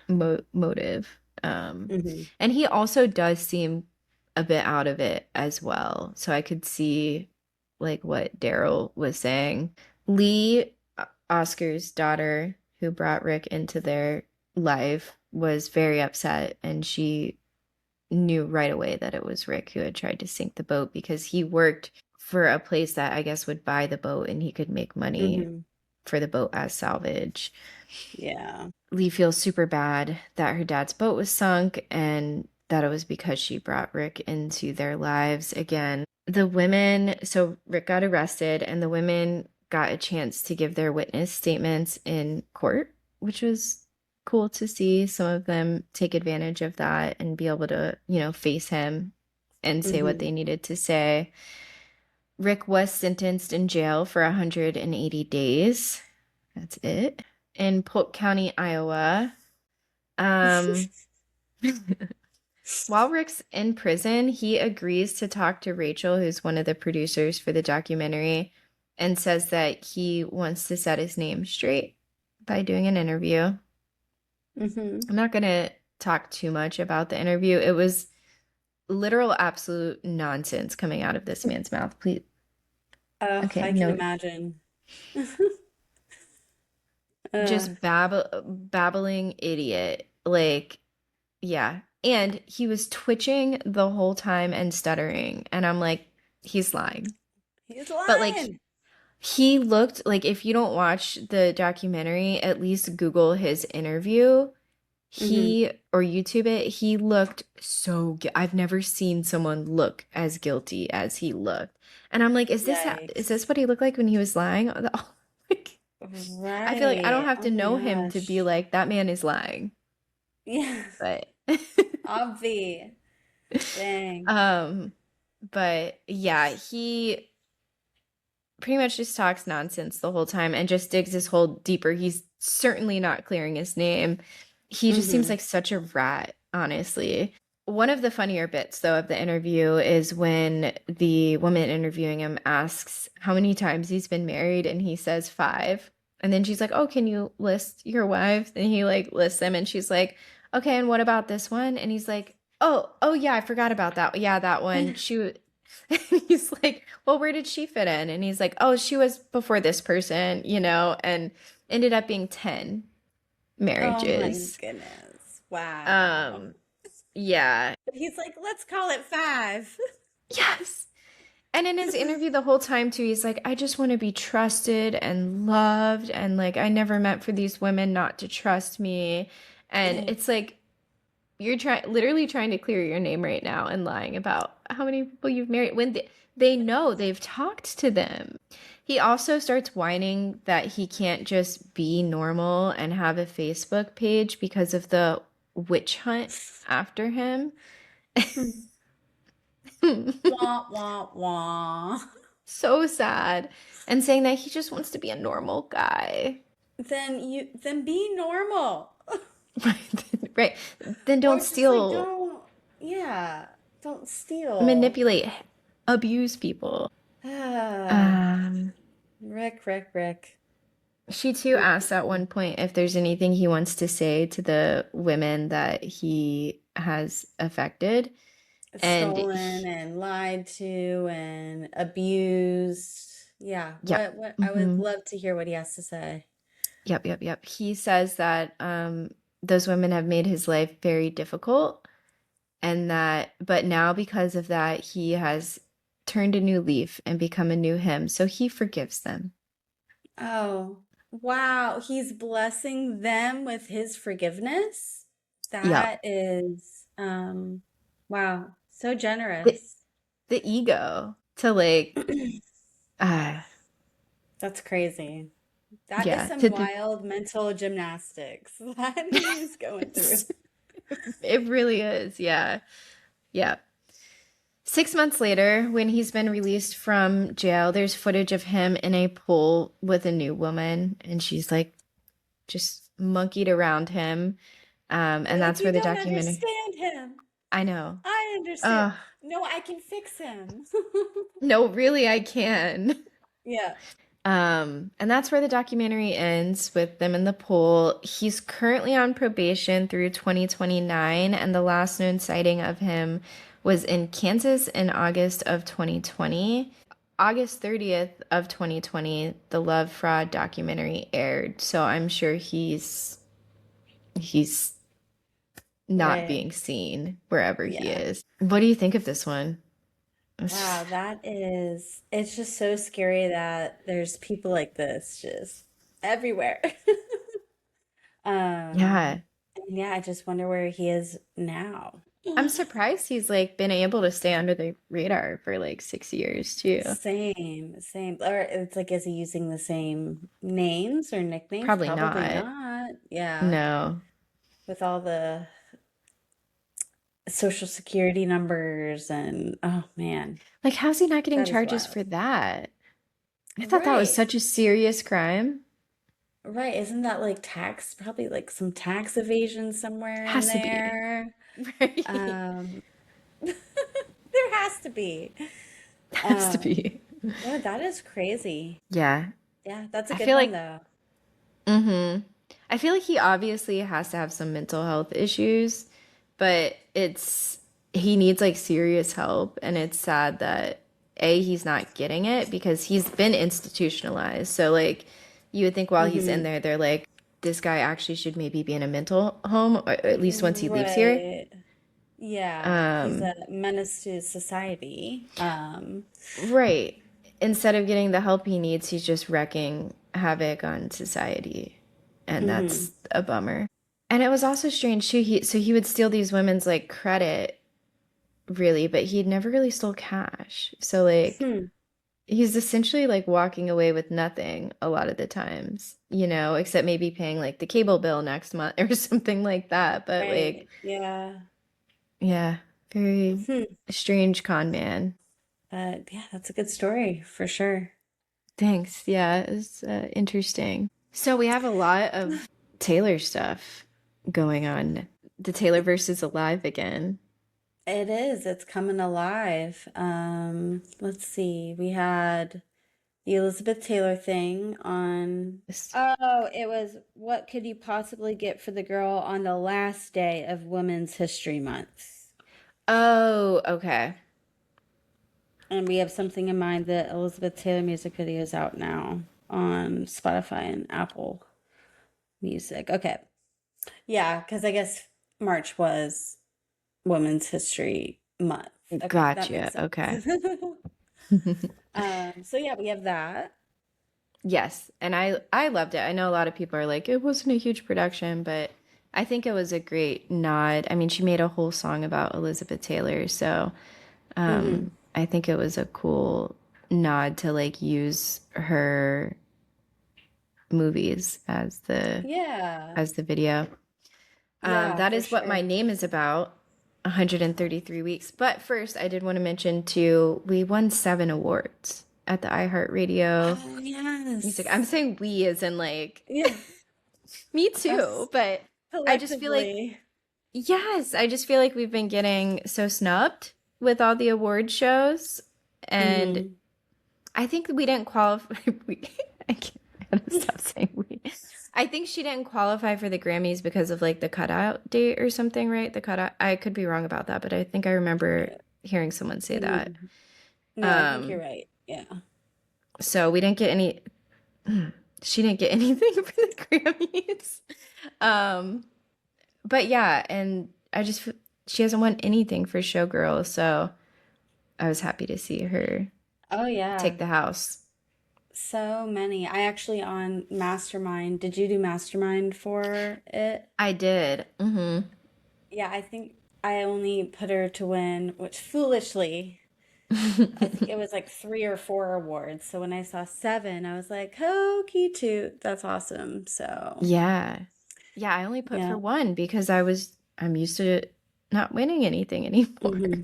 motive. Mm-hmm. And he also does seem a bit out of it as well. So I could see like what Daryl was saying. Lee, Oscar's daughter, who brought Rick into their life, was very upset and she knew right away that it was Rick who had tried to sink the boat because he worked for a place that I guess would buy the boat and he could make money Mm-hmm. for the boat as salvage. Yeah. Lee feels super bad that her dad's boat was sunk and that it was because she brought Rick into their lives again. The women, so Rick got arrested and the women got a chance to give their witness statements in court, which was cool to see some of them take advantage of that and be able to, face him and say what Mm-hmm. they needed to say. Rick was sentenced in jail for 180 days. That's it. In Polk County, Iowa. Um, while Rick's in prison, he agrees to talk to Rachel, who's one of the producers for the documentary, and says that he wants to set his name straight by doing an interview. Mm-hmm. I'm not going to talk too much about the interview. It was literal absolute nonsense coming out of this man's mouth. Please. Oh, Okay, I can no, imagine. just babbling idiot. Like, yeah. And he was twitching the whole time and stuttering. And I'm like, he's lying. He's But like lying. he looked like if you don't watch the documentary, at least Google his interview. Mm-hmm. He or YouTube it, he looked so I've never seen someone look as guilty as he looked. And I'm like, is Yikes. this what he looked like when he was lying? Like, I feel like I don't Right. have Oh to my know him to be gosh. like that man is lying. Yeah. But Obvi. Dang. um but yeah, he pretty much just talks nonsense the whole time and just digs his hole deeper. He's certainly not clearing his name. He just seems Mm-hmm. like such a rat, honestly. One of the funnier bits, though, of the interview is when the woman interviewing him asks how many times he's been married, and he says 5. And then she's like, "Oh, can you list your wives?" And he like lists them, and she's like, "Okay, and what about this one?" And he's like, "Oh, yeah, I forgot about that. Yeah, that one. And he's like, well, where did she fit in? And he's like, oh, she was before this person, and ended up being 10 Oh my marriages. goodness. Wow. Um, yeah, But he's like, let's call it 5. yes. And in his interview the whole time too, he's like, I just want to be trusted and loved, and like I never meant for these women not to trust me. And it's like you're literally trying to clear your name right now and lying about how many people you've married when they know they've talked to them. He also starts whining that he can't just be normal and have a Facebook page because of the witch hunt after him. Wah, wah, wah. So sad. And saying that he just wants to be a normal guy. Then be normal. Right. Right. Then Or don't just like steal, don't, yeah, don't steal. manipulate, abuse people. Ah, Um, Rick. She too asks at one point if there's anything he wants to say to the women that he has affected. And Stolen and lied to and abused. Yeah, yep. what I would Hmm. love to hear what he has to say. Yep. He says that those women have made his life very difficult and but now because of that, he has turned a new leaf and become a new him. So he forgives them. Oh, wow. He's blessing them with his forgiveness. Yep. That is, wow, so The, generous. the ego to like, uh, That's crazy. That is Yeah. some wild mental gymnastics that he's going through. It really is. Yeah. Yeah. 6 months later, when he's been released from jail, there's footage of him in a pool with a new woman, and she's like just monkeyed around him. You're And like, that's you where the don't documentary. understand him. I know. I understand. Uh, No, I can fix him. no, really, I can. Yeah. And that's where the documentary ends with them in the pool. He's currently on probation through 2029, and the last known sighting of him was in Kansas in August of 2020. August 30th of 2020, the Love Fraud documentary aired. So I'm sure he's not Right. being seen wherever he Yeah. is. What do you think of this one? Wow, it's just so scary that there's people like this just everywhere. Um, Yeah. and yeah, I just wonder where he is now. I'm surprised he's like been able to stay under the radar for like 6 years too. Same, same. Or it's like, is he using the same names or nicknames? Probably Probably not. not. Yeah. No. With all the social security numbers and oh man, Like, how's he not getting that is charges wild. for that? I thought that was Right. such a serious crime. Right. Isn't that like tax, probably like some tax evasion somewhere in Has to be. there? Right. Um, there has to be. Has to Um, be. yeah, that is crazy. Yeah. Yeah, that's a I good feel one like, though. mm-hmm. I feel like he obviously has to have some mental health issues, but he needs like serious help. And it's sad that he's not getting it because he's been institutionalized. So, like, you would think while he's in Hmm. there, they're like, this guy actually should maybe be in a mental home, or at least once he leaves here. Right. Yeah, he's Um, a menace to society. right. Instead of getting the help he needs, he's just wrecking havoc on society. And Hmm. that's a bummer. And it was also strange too. He would steal these women's like credit, really, but he'd never really stole cash. So like Hmm. he's essentially like walking away with nothing a lot of the times, except maybe paying like the cable bill next month or something like that. But like, Right. Yeah. yeah, very Hmm. strange con man. But yeah, that's a good story for sure. Thanks. Yeah, it's interesting. So we have a lot of Taylor stuff going on. The Taylor versus Alive again. It is. It's coming alive. Let's see. We had the Elizabeth Taylor thing on. This- Oh, it was what could you possibly get for the girl on the last day of Women's History Month? Oh, okay. And we have something in mind. The Elizabeth Taylor music video is out now on Spotify and Apple Music. Okay. Yeah, because I guess March was Women's History Month. Okay, that Gotcha. makes sense. Okay. So yeah, we have that. Yes, and I loved it. I know a lot of people are like it wasn't a huge production, but I think it was a great nod. I mean, she made a whole song about Elizabeth Taylor, so Hmm. I think it was a cool nod to like use her movies Yeah. as the video. Yeah, That for is what my sure. name is about. 133 weeks. But first, I did want to mention too, we won 7 awards at the iHeartRadio Oh, Music. I'm yes. saying we as in like Yeah, me too, us but I just feel like collectively. yes, I just feel like we've been getting so snubbed with all the award shows, and Hmm. I think we didn't qualify. I can't, I gotta stop saying we. I think she didn't qualify for the Grammys because of like the cutout date or something, right? The cutout. I could be wrong about that, but I think I remember hearing someone say that. Hmm. No, I think you're Um, right. Yeah. so we didn't get any. She didn't get anything for the Grammys. Um, but yeah, and she hasn't won anything for Showgirl, so I was happy to see her Oh, take yeah. the house. So many. I actually on Mastermind. Did you do Mastermind for it? I did. Yeah, I think I only put her to win, which foolishly. I think it was like 3 or 4 awards. So when I saw seven, I was like, "Hokey toot, that's awesome." So Yeah. Yeah, I only put for yeah. one because I'm used to not winning anything anymore. Hmm.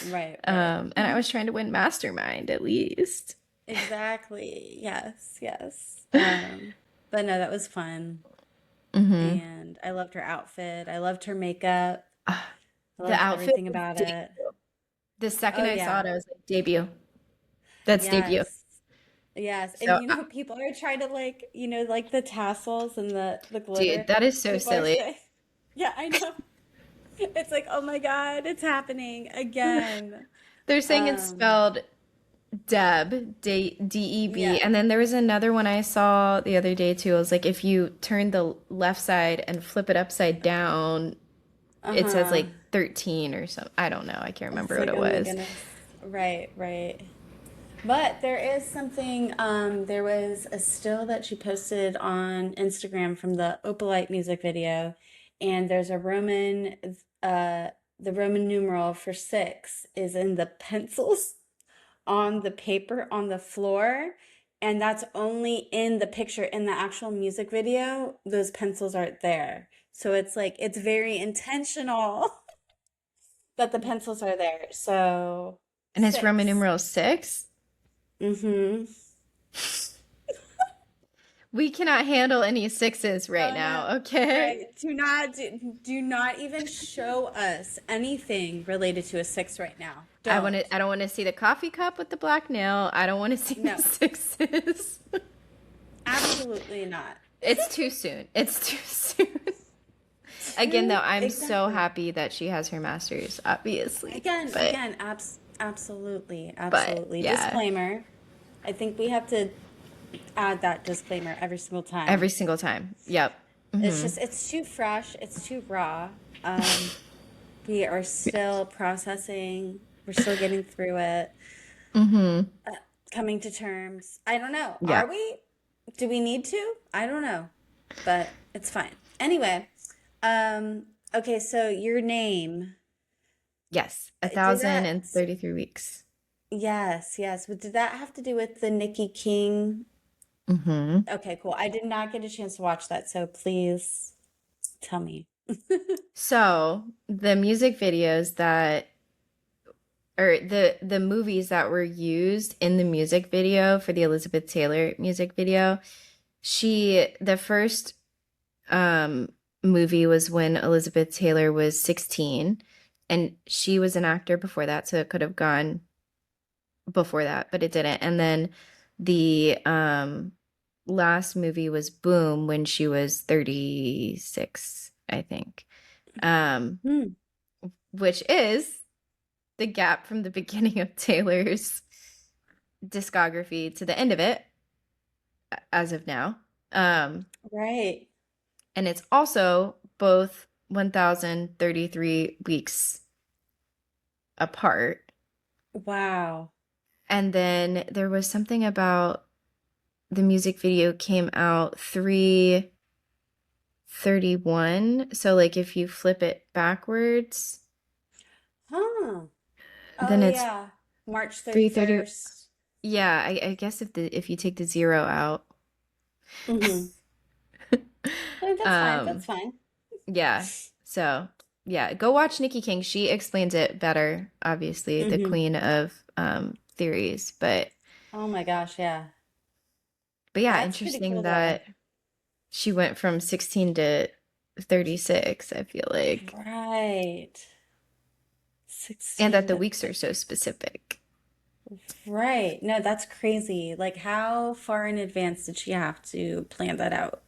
Right, right. And I was trying to win Mastermind at least. Exactly. Yes, yes. But no, that was fun. Hmm. And I loved her outfit. I loved her makeup. I The loved outfit everything was about it. debut. The second Oh I saw yeah. it, I was like, debut. That's debut. Yes. Yes. And So, people are trying to like, like the tassels and the dude, glitter. that is so People are silly. saying, yeah, I know. It's like, oh my God, it's happening again. They're saying it's Um, spelled Deb, yeah. and then there was another one I saw the other day too. It was like if you turn the left side and flip it upside down, it says Uh-huh. like 13 or something. I don't know. I can't It's remember what like, it oh my was. goodness. Right, right. But there is something, there was a still that she posted on Instagram from the Opalite music video, and there's uh, the Roman numeral for six is in the pencils on the paper on the floor, and that's only in the picture. In the actual music video, those pencils aren't there. So it's like, it's very intentional that the pencils are there. So, And it's Roman six. numeral 6. Mm-hmm. We cannot handle any sixes right Oh no. now, okay? Right. Do not even show us anything related to a six right now. Don't. I don't want to see the coffee cup with the black nail. I don't want to see the No. sixes. Absolutely not. It's too soon. It's too soon. Again, though, I'm so Exactly. happy that she has her master's, obviously. Again, absolutely, But absolutely. yeah, Disclaimer. I think we have to add that disclaimer every single every time. single time. Yep. It's Hmm. just, it's too fresh, it's too raw. We are still processing, we're still getting through it. Hmm. Coming to terms. I don't know. Yeah. Are we? Do we need to? I don't know, but it's fine. Anyway, um, okay, so your name, Yes. A did thousand that, and 33 weeks. yes, yes, but did that have to do with the Nikki King? Hmm. Okay, cool. I did not get a chance to watch that, so please tell me. So the music videos that, or the movies that were used in the music video for the Elizabeth Taylor music video, the first um movie was when Elizabeth Taylor was 16, and she was an actor before that, so it could have gone before that, but it didn't. And then the last movie was Boom when she was 36, I think. Um Hmm. which is the gap from the beginning of Taylor's discography to the end of it as of now. Um Right. and it's also both 1033 weeks apart. Wow. And then there was something about the music video came out 331. So like if you flip it backwards, Huh. Oh then it's yeah. March 330. 31st. Yeah, I guess if you take the zero out. Mm-hmm. That's fine. That's Um fine. yeah. So, yeah, go watch Nikki King. She explains it better, obviously, the Mm-hmm. queen of theories, Oh my gosh, yeah. but yeah, That's pretty interesting cool though. that she went from 16 to 36, I feel like. Right. And that 16 the to weeks are so specific. right. No, that's crazy. Like, how far in advance did she have to plan that out?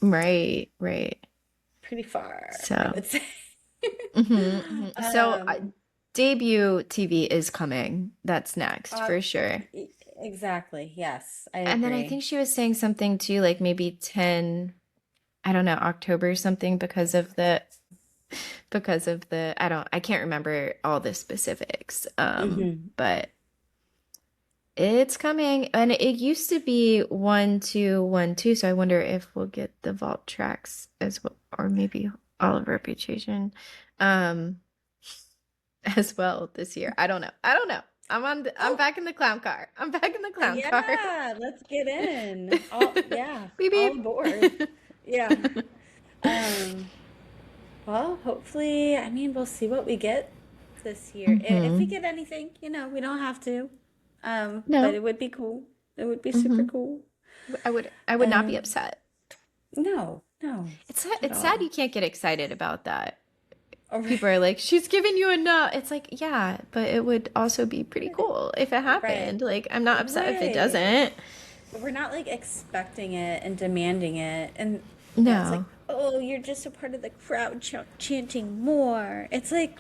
Right, right. Pretty far, I So, would say. so Um, debut TV is coming. That's next uh, for sure. exactly. Yes, I And then I think agree. she was saying something too, like maybe 10, I don't know, October or something I can't remember all the specifics. Hmm. But it's coming, and it used to be 1 2 1 2, so I wonder if we'll get the vault tracks as well, or maybe all of Reputation. Um as well this year. I don't know. I don't know. I'm Oh, back in the clown car. I'm back in the clown car. yeah, let's get in. All yeah, Beep all aboard. beep. Yeah. Um, well, hopefully, I mean, we'll see what we get this year. If we Hmm. get anything, we don't have to. But No. it would be cool. It would be super Hmm. cool. I would not be Um, upset. no, no, not at It's sad all. you can't get excited about that. All right. People are like, she's giving you enough. It's like, yeah, but it would also be pretty cool if it Right. happened. Like, I'm not upset if it Right. doesn't. We're not like expecting it and demanding it. And it's like, No, oh, you're just a part of the crowd chanting more. It's like,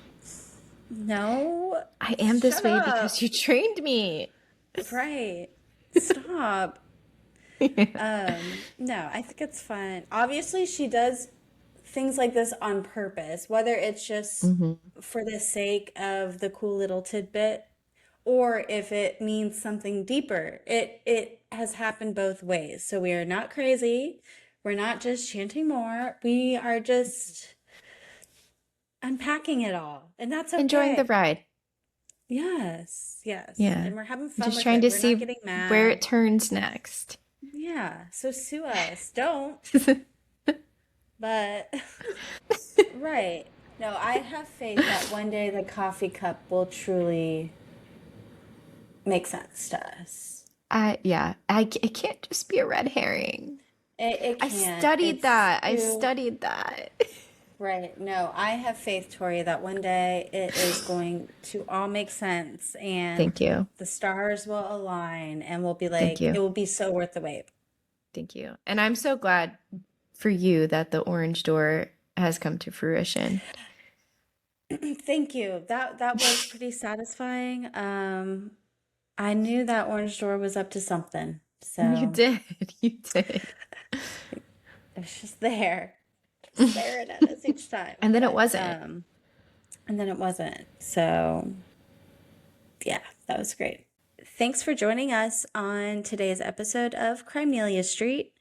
no, I am this shut way because up. you trained me. Right. Stop. Yeah. No, I think it's fun. Obviously, she does things like this on purpose, whether it's just Hmm. for the sake of the cool little tidbit or if it means something deeper. It has happened both ways. So we are not crazy. We're not just chanting more. We are just unpacking it all. And that's Enjoying the okay. ride. Yes, yes. Yeah. And we're having fun Just with trying it. to We're not see getting where mad. it turns next. Yeah, so sue us. Don't. But right. No, I have faith that one day the coffee cup will truly make sense to us. It can't just be a red herring. It I can't. studied It's that. I too studied that. right. No, I have faith, Tori, that one day it is going to all make sense and Thank you. the stars will align and we'll be Thank like, you. it will be so worth the wait. Thank you. And I'm so glad for you that the orange door has come to fruition. Thank you. That was pretty satisfying. I knew that orange door was up to something. You So did. You did. it was just there, staring at us each time. And then it But wasn't. and then it wasn't. So yeah, that was great. Thanks for joining us on today's episode of Crimelia Street.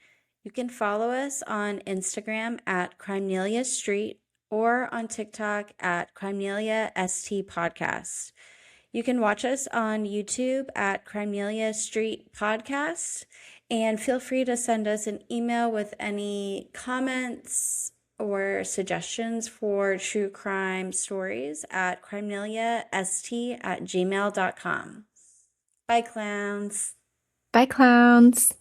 You can follow us on Instagram at Crimelia Street or on TikTok at Crimelia ST Podcast. You can watch us on YouTube at Crimelia Street Podcast and feel free to send us an email with any comments or suggestions for true crime stories at crimeliast@gmail.com. Bye, clowns. Bye, clowns.